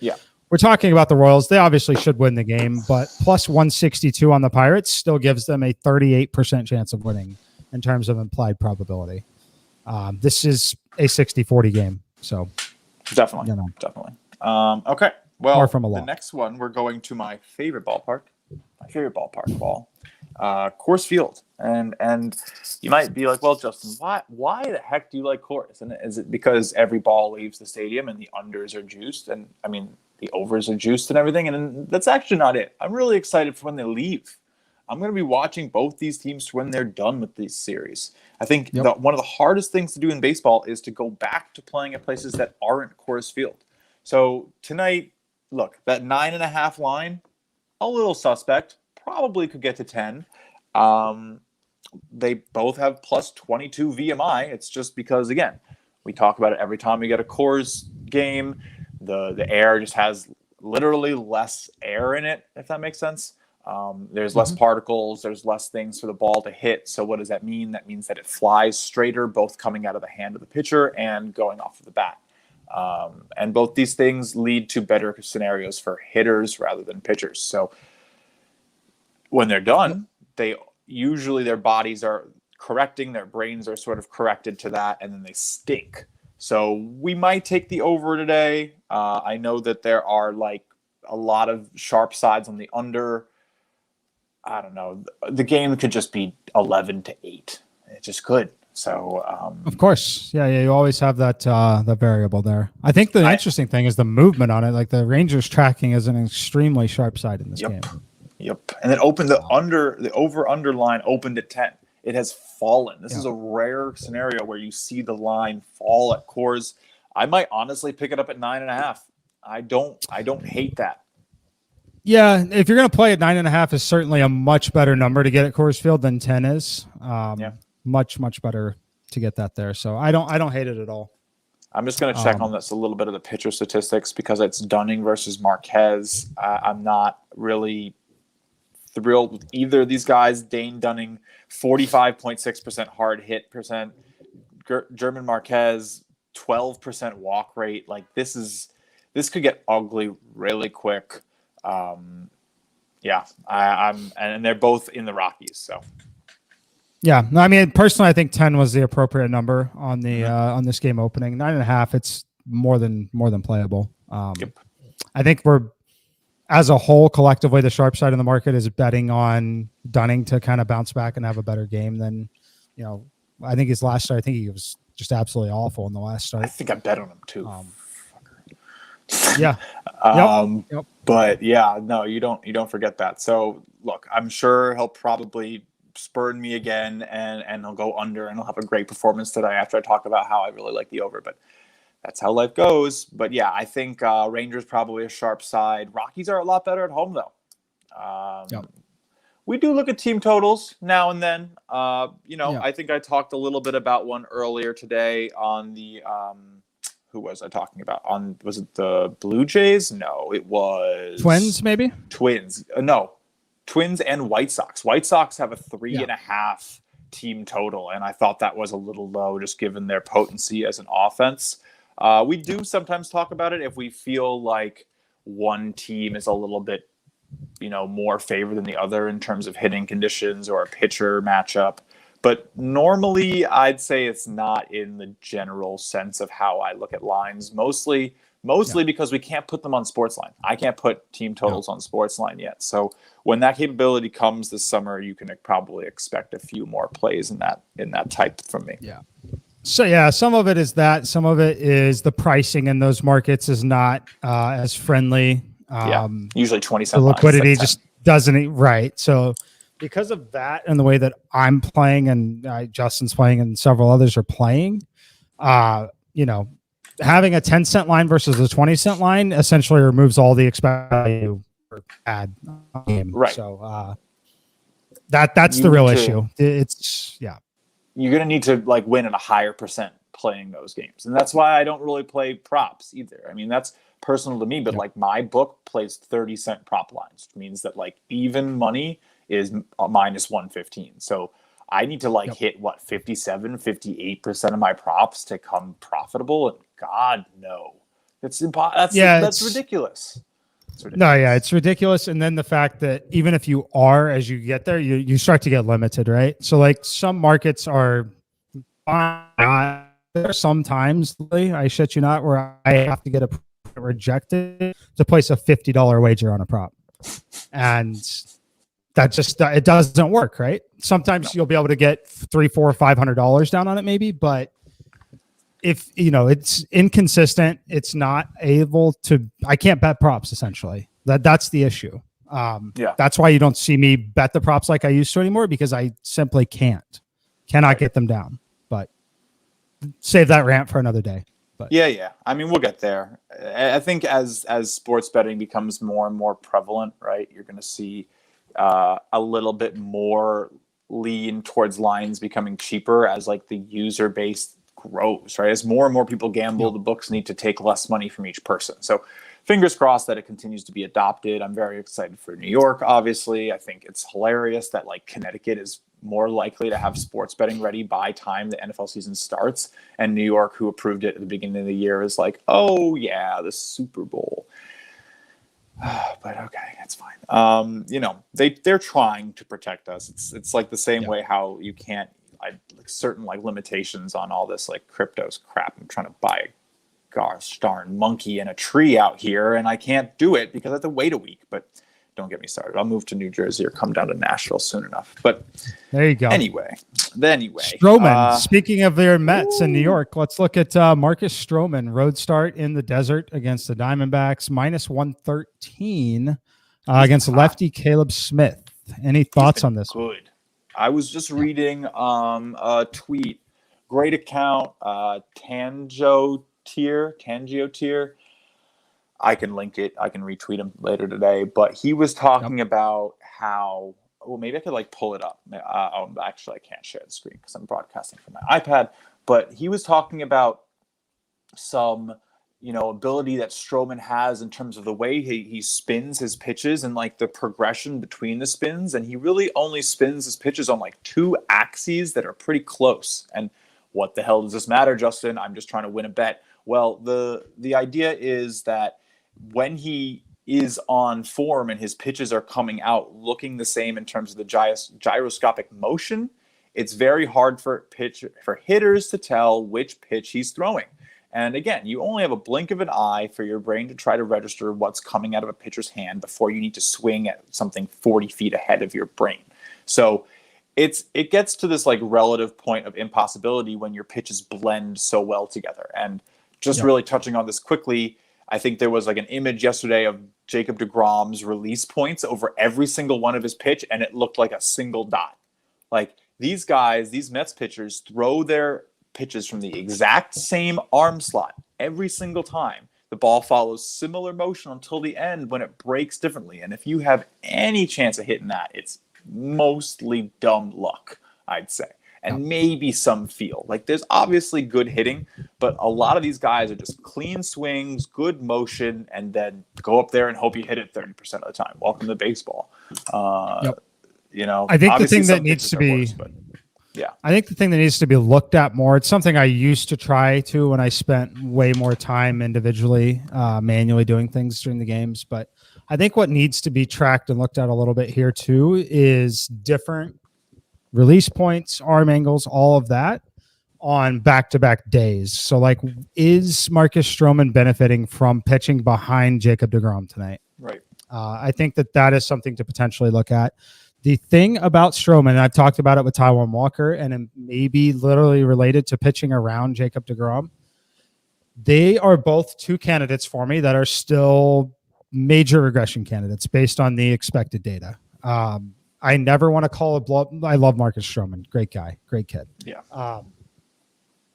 we're talking about the Royals. They obviously should win the game, but plus 162 on the Pirates still gives them a 38% chance of winning in terms of implied probability. This is a 60-40 game. So, definitely. Okay. Well, the next one, we're going to my favorite ballpark of all, Coors Field. And you might be like, well, Justin, why the heck do you like Coors? And is it because every ball leaves the stadium and the unders are juiced? And I mean, the overs are juiced and everything. And that's actually not it. I'm really excited for when they leave. I'm going to be watching both these teams when they're done with these series. I think one of the hardest things to do in baseball is to go back to playing at places that aren't Coors Field. So tonight, look, that 9.5 line, a little suspect, probably could get to 10. they both have plus 22 VMI. It's just because, again, we talk about it every time we get a Coors game. The air just has literally less air in it, if that makes sense. There's less particles, there's less things for the ball to hit. So what does that mean? That means that it flies straighter, both coming out of the hand of the pitcher and going off of the bat. And both these things lead to better scenarios for hitters rather than pitchers. So when they're done, they usually their bodies are correcting, their brains are sort of corrected to that, and then they stink. So we might take the over today. I know that there are like a lot of sharp sides on the under. I don't know. The game could just be 11-8. It just could. So of course, yeah, you always have that that variable there. I think the interesting thing is the movement on it. Like the Rangers tracking is an extremely sharp side in this game. Yep. And then the over-under line opened at 10. It has fallen. This is a rare scenario where you see the line fall at Coors. I might honestly pick it up at 9.5. I don't hate that. Yeah, if you're going to play at 9.5 is certainly a much better number to get at Coors Field than 10 is. Much better to get that there. So I don't hate it at all. I'm just going to check on this a little bit of the pitcher statistics because it's Dunning versus Marquez. I'm not really thrilled with either of these guys. Dane Dunning, 45.6% hard hit percent. German Marquez, 12% walk rate. Like this could get ugly really quick. And they're both in the Rockies. So yeah, no, I mean personally, I think 10 was the appropriate number on the on this game opening. 9.5, it's more than playable. I think we're, as a whole, collectively, the sharp side of the market is betting on Dunning to kind of bounce back and have a better game than, I think his last start. I think he was just absolutely awful in the last start. I think I bet on him too. Yeah. Yep. But yeah, no, you don't forget that. So look, I'm sure he'll probably spurn me again and he'll go under and he'll have a great performance today after I talk about how I really like the over, but that's how life goes. But yeah, I think Rangers probably a sharp side. Rockies are a lot better at home though. We do look at team totals now and then. I think I talked a little bit about one earlier today on the who was I talking about? Was it the Blue Jays? No, it was Twins, maybe? Twins. No. Twins and White Sox. White Sox have a 3.5 team total, and I thought that was a little low just given their potency as an offense. We do sometimes talk about it if we feel like one team is a little bit, more favored than the other in terms of hitting conditions or a pitcher matchup. But normally I'd say it's not in the general sense of how I look at lines, mostly because we can't put them on Sportsline. I can't put team totals on Sportsline yet. So when that capability comes this summer, you can probably expect a few more plays in that type from me. Yeah. So yeah, some of it is that. Some of it is the pricing in those markets is not as friendly. Usually 20 cents. The liquidity like just doesn't right. So because of that and the way that I'm playing and Justin's playing and several others are playing, having a 10-cent line versus a 20-cent line essentially removes all the expected value for ad game. Right. So that's the real issue. It's you're going to need to win at a higher percent playing those games. And that's why I don't really play props either. I mean, that's personal to me, but my book plays 30-cent prop lines, which means that even money is minus 115. So I need to hit 57, 58% of my props to come profitable. And God, no, that's impossible. That's ridiculous. No, yeah, it's ridiculous. And then the fact that even if you are, as you get there, you start to get limited, right? So some markets are there sometimes, I shit you not, where I have to get a rejected to place a $50 wager on a prop. And that just, it doesn't work, right? Sometimes you'll be able to get $300, $400, $500 down on it maybe, but if it's inconsistent, it's not able to, I can't bet props essentially. That's the issue. That's why you don't see me bet the props like I used to anymore, because I simply cannot get them down. But save that rant for another day. But yeah. I mean, we'll get there. I think as sports betting becomes more and more prevalent, right, you're going to see a little bit more lean towards lines becoming cheaper as like the user base grows, right? As more and more people gamble, the books need to take less money from each person. So fingers crossed that it continues to be adopted. I'm very excited for New York, obviously. I think it's hilarious that like Connecticut is more likely to have sports betting ready by time the NFL season starts. And New York, who approved it at the beginning of the year, is like, oh yeah, the Super Bowl. But okay, it's fine. They're trying to protect us. It's like the same way how you can't like certain like limitations on all this like cryptos crap. I'm trying to buy a gosh darn monkey in a tree out here, and I can't do it because I have to wait a week. But don't get me started. I'll move to New Jersey or come down to Nashville soon enough. But there you go. Anyway. Stroman. Speaking of their Mets in New York, let's look at Marcus Stroman. Road start in the desert against the Diamondbacks, -113 against lefty Caleb Smith. Any thoughts on this? Good. I was just reading a tweet. Great account. Tangio Tier. I can link it. I can retweet him later today. But he was talking about how, well, maybe I could like pull it up. Actually, I can't share the screen because I'm broadcasting from my iPad. But he was talking about some, ability that Stroman has in terms of the way he spins his pitches and like the progression between the spins. And he really only spins his pitches on like two axes that are pretty close. And what the hell does this matter, Justin? I'm just trying to win a bet. Well, the idea is that when he is on form and his pitches are coming out looking the same in terms of the gyroscopic motion, it's very hard for hitters to tell which pitch he's throwing. And again, you only have a blink of an eye for your brain to try to register what's coming out of a pitcher's hand before you need to swing at something 40 feet ahead of your brain. So it gets to this like relative point of impossibility when your pitches blend so well together. And just really touching on this quickly, I think there was like an image yesterday of Jacob deGrom's release points over every single one of his pitch, and it looked like a single dot. Like these guys, these Mets pitchers throw their pitches from the exact same arm slot every single time. The ball follows similar motion until the end when it breaks differently. And if you have any chance of hitting that, it's mostly dumb luck, I'd say. And maybe some feel. Like there's obviously good hitting, but a lot of these guys are just clean swings, good motion, and then go up there and hope you hit it 30% of the time. Welcome to baseball. I think the thing that needs to be I think the thing that needs to be looked at more, it's something I used to try to when I spent way more time individually, manually doing things during the games. But I think what needs to be tracked and looked at a little bit here too is different release points, arm angles, all of that on back-to-back days. So like, is Marcus Stroman benefiting from pitching behind Jacob deGrom tonight? Right. I think that is something to potentially look at. The thing about Stroman, and I've talked about it with Taijuan Walker, and it may be literally related to pitching around Jacob deGrom. They are both two candidates for me that are still major regression candidates based on the expected data. I never want to call a blow. I love Marcus Stroman. Great guy. Great kid. Yeah.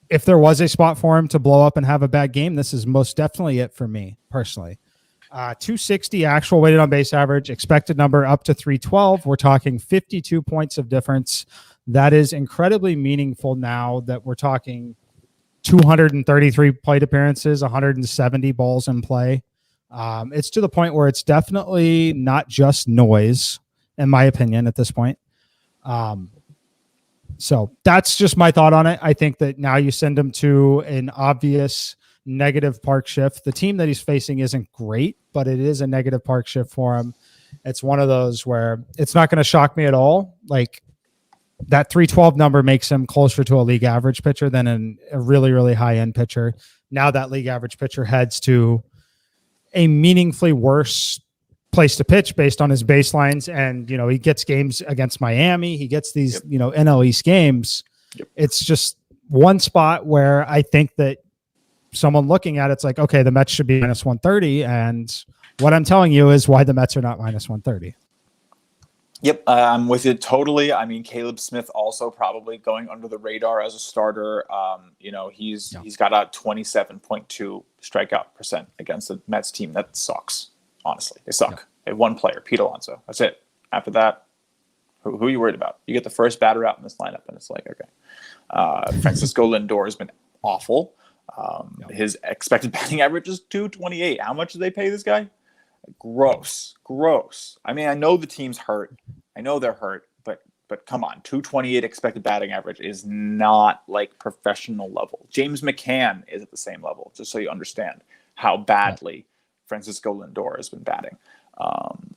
If there was a spot for him to blow up and have a bad game, this is most definitely it for me personally. 260 actual weighted on base average, expected number up to 312. We're talking 52 points of difference. That is incredibly meaningful now that we're talking 233 plate appearances, 170 balls in play. It's to the point where it's definitely not just noise, in my opinion, at this point. So that's just my thought on it. I think that now you send him to an obvious negative park shift. The team that he's facing isn't great, but it is a negative park shift for him. It's one of those where it's not going to shock me at all. Like that 312 number makes him closer to a league average pitcher than a really, really high end pitcher. Now that league average pitcher heads to a meaningfully worse place to pitch based on his baselines. And, he gets games against Miami. He gets these, NL East games. It's just one spot where I think that someone looking at it's like, okay, the Mets should be -130. And what I'm telling you is why the Mets are not -130. Yep, I'm with it totally. I mean, Caleb Smith also probably going under the radar as a starter. He's got a 27.2 strikeout percent against the Mets team. That sucks. Honestly, they suck. They have one player, Pete Alonso. That's it. After that, Who are you worried about? You get the first batter out in this lineup, and it's like, okay. Francisco Lindor has been awful. His expected batting average is 228. How much do they pay this guy? Gross. I mean, I know the team's hurt. I know they're hurt, but come on, 228 expected batting average is not like professional level. James McCann is at the same level, just so you understand how badly Francisco Lindor has been batting.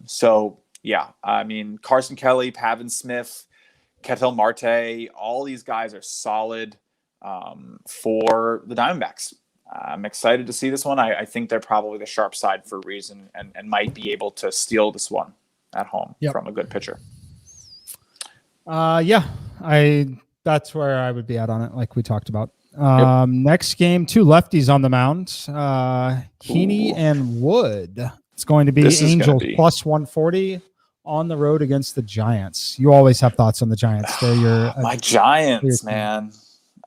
So yeah, I mean, Carson Kelly, Pavin Smith, Ketel Marte, all these guys are solid for the Diamondbacks. I'm excited to see this one. I think they're probably the sharp side for a reason and might be able to steal this one at home from a good pitcher. That's where I would be at on it, like we talked about. Next game, two lefties on the mound. Heaney and Wood. It's going to be Angels plus 140 on the road against the Giants. You always have thoughts on the Giants. They're your my Giants, man.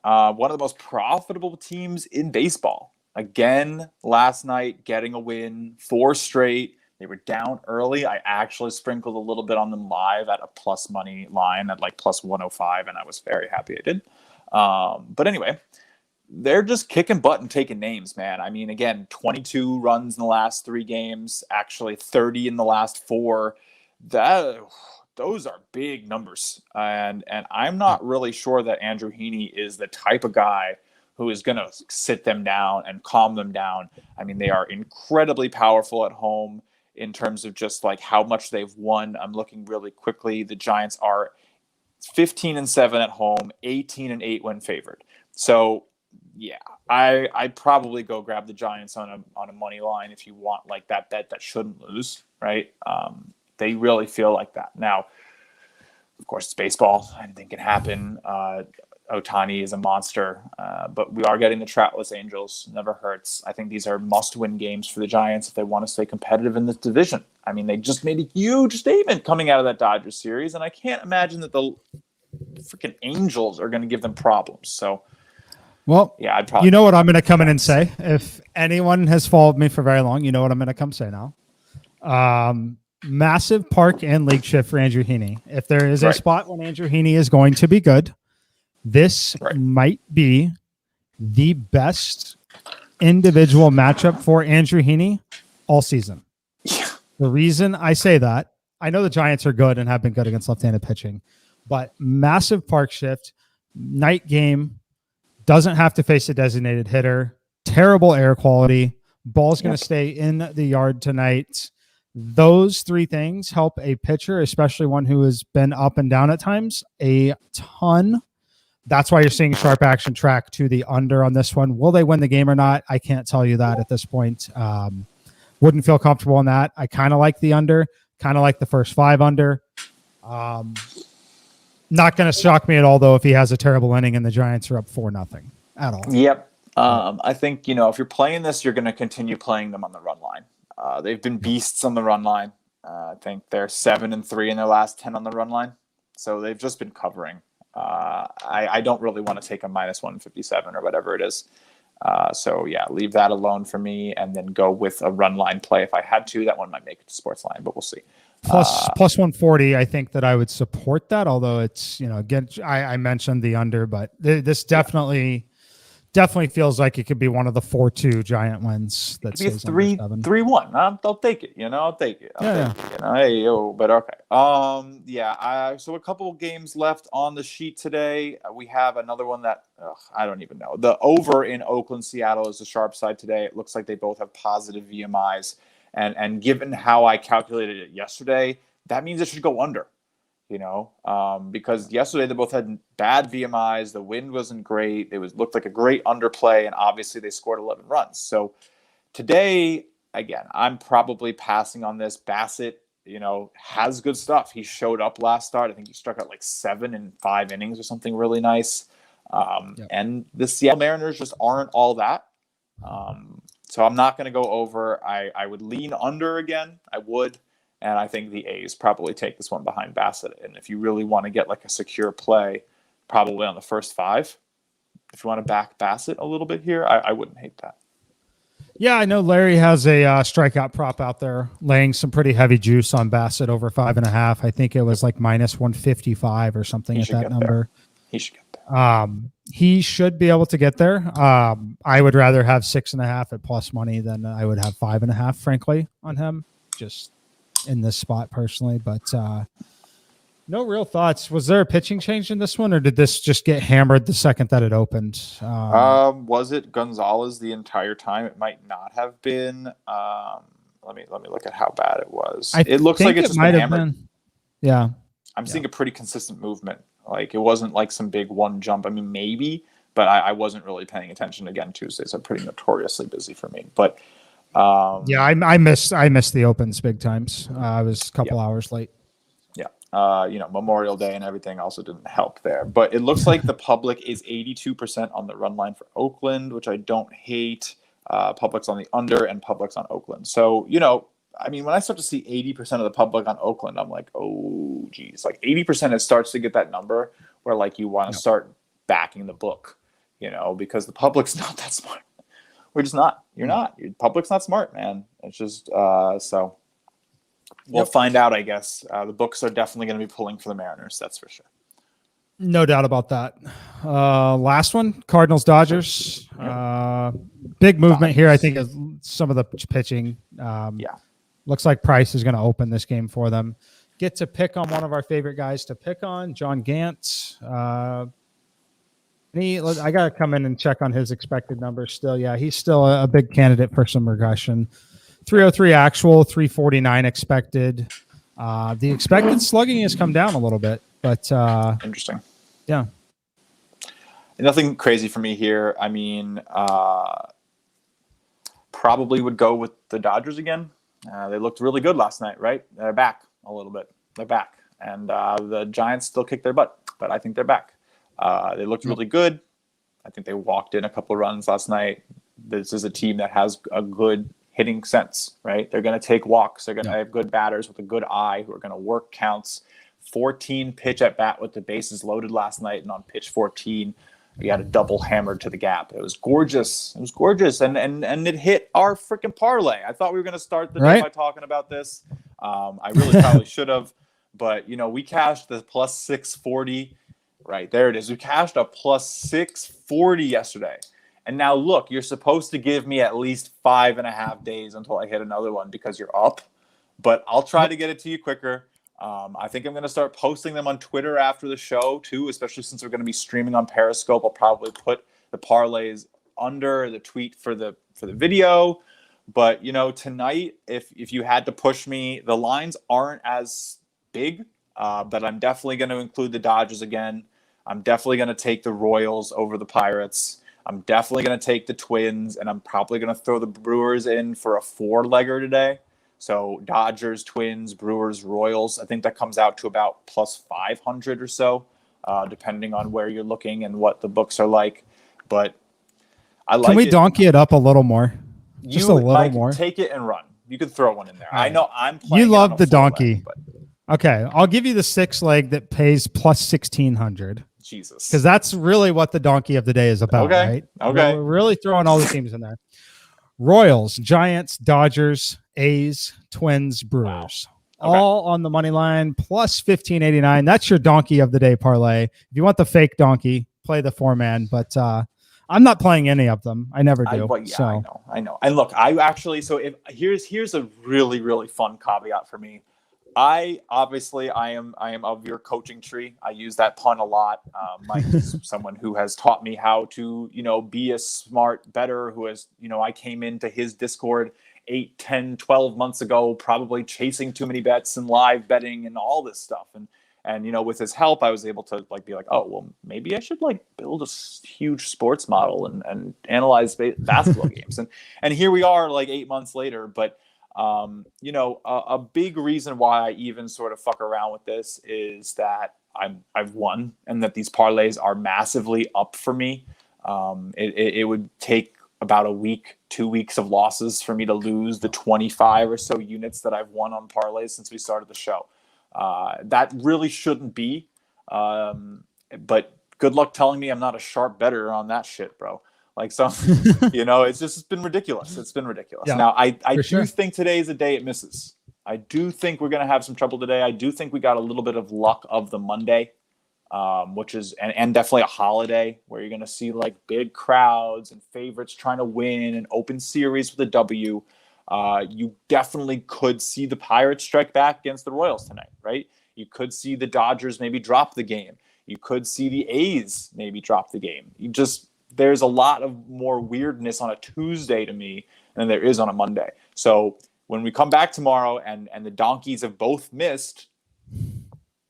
One of the most profitable teams in baseball. Again, last night, getting a win, 4 straight. They were down early. I actually sprinkled a little bit on them live at a plus money line at like plus 105, and I was very happy I did. But anyway, they're just kicking butt and taking names, man. I mean, again, 22 runs in the last 3 games, actually 30 in the last 4. Those are big numbers. And I'm not really sure that Andrew Heaney is the type of guy who is going to sit them down and calm them down. I mean, they are incredibly powerful at home in terms of just like how much they've won. I'm looking really quickly. The Giants are 15-7 at home, 18-8 when favored. So yeah, I'd probably go grab the Giants on a money line if you want like that bet that shouldn't lose, right? They really feel like that. Now, of course, it's baseball. Anything can happen. Ohtani is a monster, but we are getting the Troutless Angels. Never hurts. I think these are must-win games for the Giants if they want to stay competitive in this division. I mean, they just made a huge statement coming out of that Dodgers series, and I can't imagine that the freaking Angels are going to give them problems. So, well, yeah, I'd probably. You know what I'm going to come in and say? If anyone has followed me for very long, you know what I'm going to come say now. Massive park and league shift for Andrew Heaney. If there is a spot when Andrew Heaney is going to be good, this might be the best individual matchup for Andrew Heaney all season. Yeah. The reason I say that, I know the Giants are good and have been good against left-handed pitching, but massive park shift, night game, doesn't have to face a designated hitter, terrible air quality, ball's going to stay in the yard tonight. Those 3 things help a pitcher, especially one who has been up and down at times, a ton. That's why you're seeing sharp action track to the under on this one. Will they win the game or not? I can't tell you that at this point. Wouldn't feel comfortable in that. I kind of like the under, kind of like the first 5 under. Not going to shock me at all, though, if he has a terrible inning and the Giants are up 4-0 at all. Yep. I think, if you're playing this, you're going to continue playing them on the run line. They've been beasts on the run line. I think they're 7-3 in their last 10 on the run line. So they've just been covering. I don't really want to take a minus 157 or whatever it is. So yeah, leave that alone for me and then go with a run line play. If I had to, that one might make it to sports line, but we'll see. Plus 140. I think that I would support that. Although it's, again, I mentioned the under, but this definitely feels like it could be one of the 4-2 Giant wins. That could be 3-1. I'll take it. I'll take it. But okay. So a couple of games left on the sheet today. We have another one that I don't even know. The over in Oakland, Seattle is the sharp side today. It looks like they both have positive VMIs, and given how I calculated it yesterday, that means it should go under. Because yesterday they both had bad VMIs. The wind wasn't great. It looked like a great underplay, and obviously they scored 11 runs. So today, again, I'm probably passing on this. Bassett, has good stuff. He showed up last start. I think he struck out like 7 in 5 innings or something really nice. And the Seattle Mariners just aren't all that. So I'm not going to go over. I would lean under again. I would. And I think the A's probably take this one behind Bassett. And if you really want to get like a secure play, probably on the first 5, if you want to back Bassett a little bit here, I wouldn't hate that. Yeah, I know Larry has a strikeout prop out there, laying some pretty heavy juice on Bassett over 5.5. I think it was like minus 155 or something He at should that get there. number. He should get there. He should be able to get there. I would rather have 6.5 at plus money than I would have 5.5, frankly, on him, just in this spot personally. But no real thoughts. Was there a pitching change in this one, or did this just get hammered the second that it opened? Was it Gonzalez the entire time? It might not have been. Let me look at how bad it was. It looks like it's just been hammered. Yeah. I'm seeing a pretty consistent movement. Like it wasn't like some big one jump. I mean, maybe, but I wasn't really paying attention. Again, Tuesdays are pretty notoriously busy for me. But yeah, I missed the opens big times. I was a couple hours late. Yeah. Memorial Day and everything also didn't help there. But it looks like the public is 82% on the run line for Oakland, which I don't hate. Public's on the under and public's on Oakland. So, I mean, when I start to see 80% of the public on Oakland, I'm like, oh, geez. Like 80%, it starts to get that number where like you want to start backing the book, because the public's not that smart. We're just not. You're not. Your public's not smart, man. It's just so we'll find out, I guess. The books are definitely going to be pulling for the Mariners. That's for sure. No doubt about that. Last one, Cardinals Dodgers. Big movement here. I think is some of the pitching. Looks like Price is going to open this game for them. Get to pick on one of our favorite guys to pick on, John Gant. I got to come in and check on his expected numbers still. Yeah, he's still a big candidate for some regression. 303 actual, 349 expected. The expected slugging has come down a little bit, but interesting. Yeah. Nothing crazy for me here. I mean, probably would go with the Dodgers again. They looked really good last night, right? They're back a little bit. They're back. And the Giants still kick their butt, but I think they're back. They looked really good. I think they walked in a couple of runs last night. This is a team that has a good hitting sense, right? They're going to take walks. They're going to have good batters with a good eye who are going to work counts. 14 pitch at bat with the bases loaded last night, and on pitch 14, we had a double hammered to the gap. It was gorgeous. It was gorgeous, and it hit our freaking parlay. I thought we were going to start the day by talking about this. I really probably should have, but we cashed the plus 640. Right there it is. We cashed a plus 640 yesterday. And now look, you're supposed to give me at least 5.5 days until I hit another one because you're up. But I'll try to get it to you quicker. I think I'm going to start posting them on Twitter after the show too, especially since we're going to be streaming on Periscope. I'll probably put the parlays under the tweet for the video. But tonight, if you had to push me, the lines aren't as big, but I'm definitely going to include the Dodgers again. I'm definitely going to take the Royals over the Pirates. I'm definitely going to take the Twins, and I'm probably going to throw the Brewers in for a 4-legger today. So Dodgers, Twins, Brewers, Royals. I think that comes out to about plus 500 or so, depending on where you're looking and what the books are like. But I like it. Can we donkey it up a little more? Just a little more. Take it and run. You could throw one in there. I know I'm playing. You love the donkey. Okay, I'll give you the 6-leg that pays plus 1,600. Jesus. Because that's really what the donkey of the day is about, right? Okay. We're really throwing all the teams in there. Royals, Giants, Dodgers, A's, Twins, Brewers. Wow. Okay. All on the money line, plus 1,589. That's your donkey of the day parlay. If you want the fake donkey, play the 4-man. But I'm not playing any of them. I never do. I know. And look, here's a really, really fun caveat for me. I am of your coaching tree. I use that pun a lot. Mike is someone who has taught me how to, be a smart bettor, who has, I came into his Discord 8, 10, 12 months ago, probably chasing too many bets and live betting and all this stuff. And with his help, I was able to be like, oh, well, maybe I should build a huge sports model and analyze basketball games. And here we are 8 months later, but a big reason why I even sort of fuck around with this is that I've won and that these parlays are massively up for me. It would take about a week, 2 weeks of losses for me to lose the 25 or so units that I've won on parlays since we started the show. That really shouldn't be. But good luck telling me I'm not a sharp bettor on that shit, bro. Like some, it's been ridiculous. It's been ridiculous. Yeah, now, I do sure. think today is a day it misses. I do think we're going to have some trouble today. I do think we got a little bit of luck of the Monday, which is and definitely a holiday where you're going to see like big crowds and favorites trying to win an open series with a W. You definitely could see the Pirates strike back against the Royals tonight, right? You could see the Dodgers maybe drop the game. You could see the A's maybe drop the game. There's a lot of more weirdness on a Tuesday to me than there is on a Monday. So when we come back tomorrow and the Donkeys have both missed,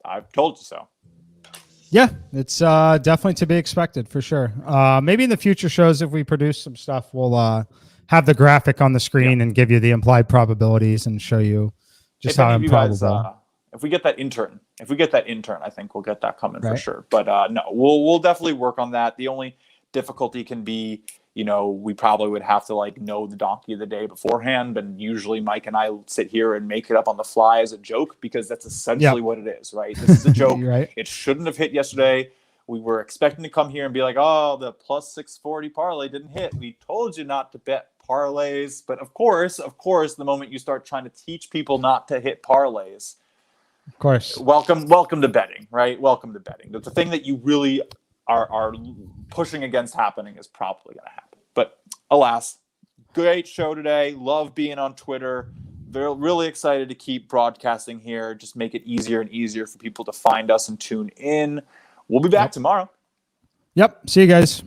I've told you so. Yeah, it's definitely to be expected for sure. Maybe in the future shows, if we produce some stuff, we'll have the graphic on the screen and give you the implied probabilities and show you just how improbable. If we get that intern, I think we'll get that coming for sure. But no, we'll definitely work on that. The only difficulty can be, we probably would have to know the donkey of the day beforehand. And usually Mike and I sit here and make it up on the fly as a joke because that's essentially what it is, right? This is a joke. Right. It shouldn't have hit yesterday. We were expecting to come here and be like, oh, the plus 640 parlay didn't hit. We told you not to bet parlays. But of course, the moment you start trying to teach people not to hit parlays, of course, welcome to betting, right? Welcome to betting. The thing that you really are pushing against happening is probably going to happen. But alas, great show today. Love being on Twitter. Really excited to keep broadcasting here. Just make it easier and easier for people to find us and tune in. We'll be back tomorrow. Yep. See you guys.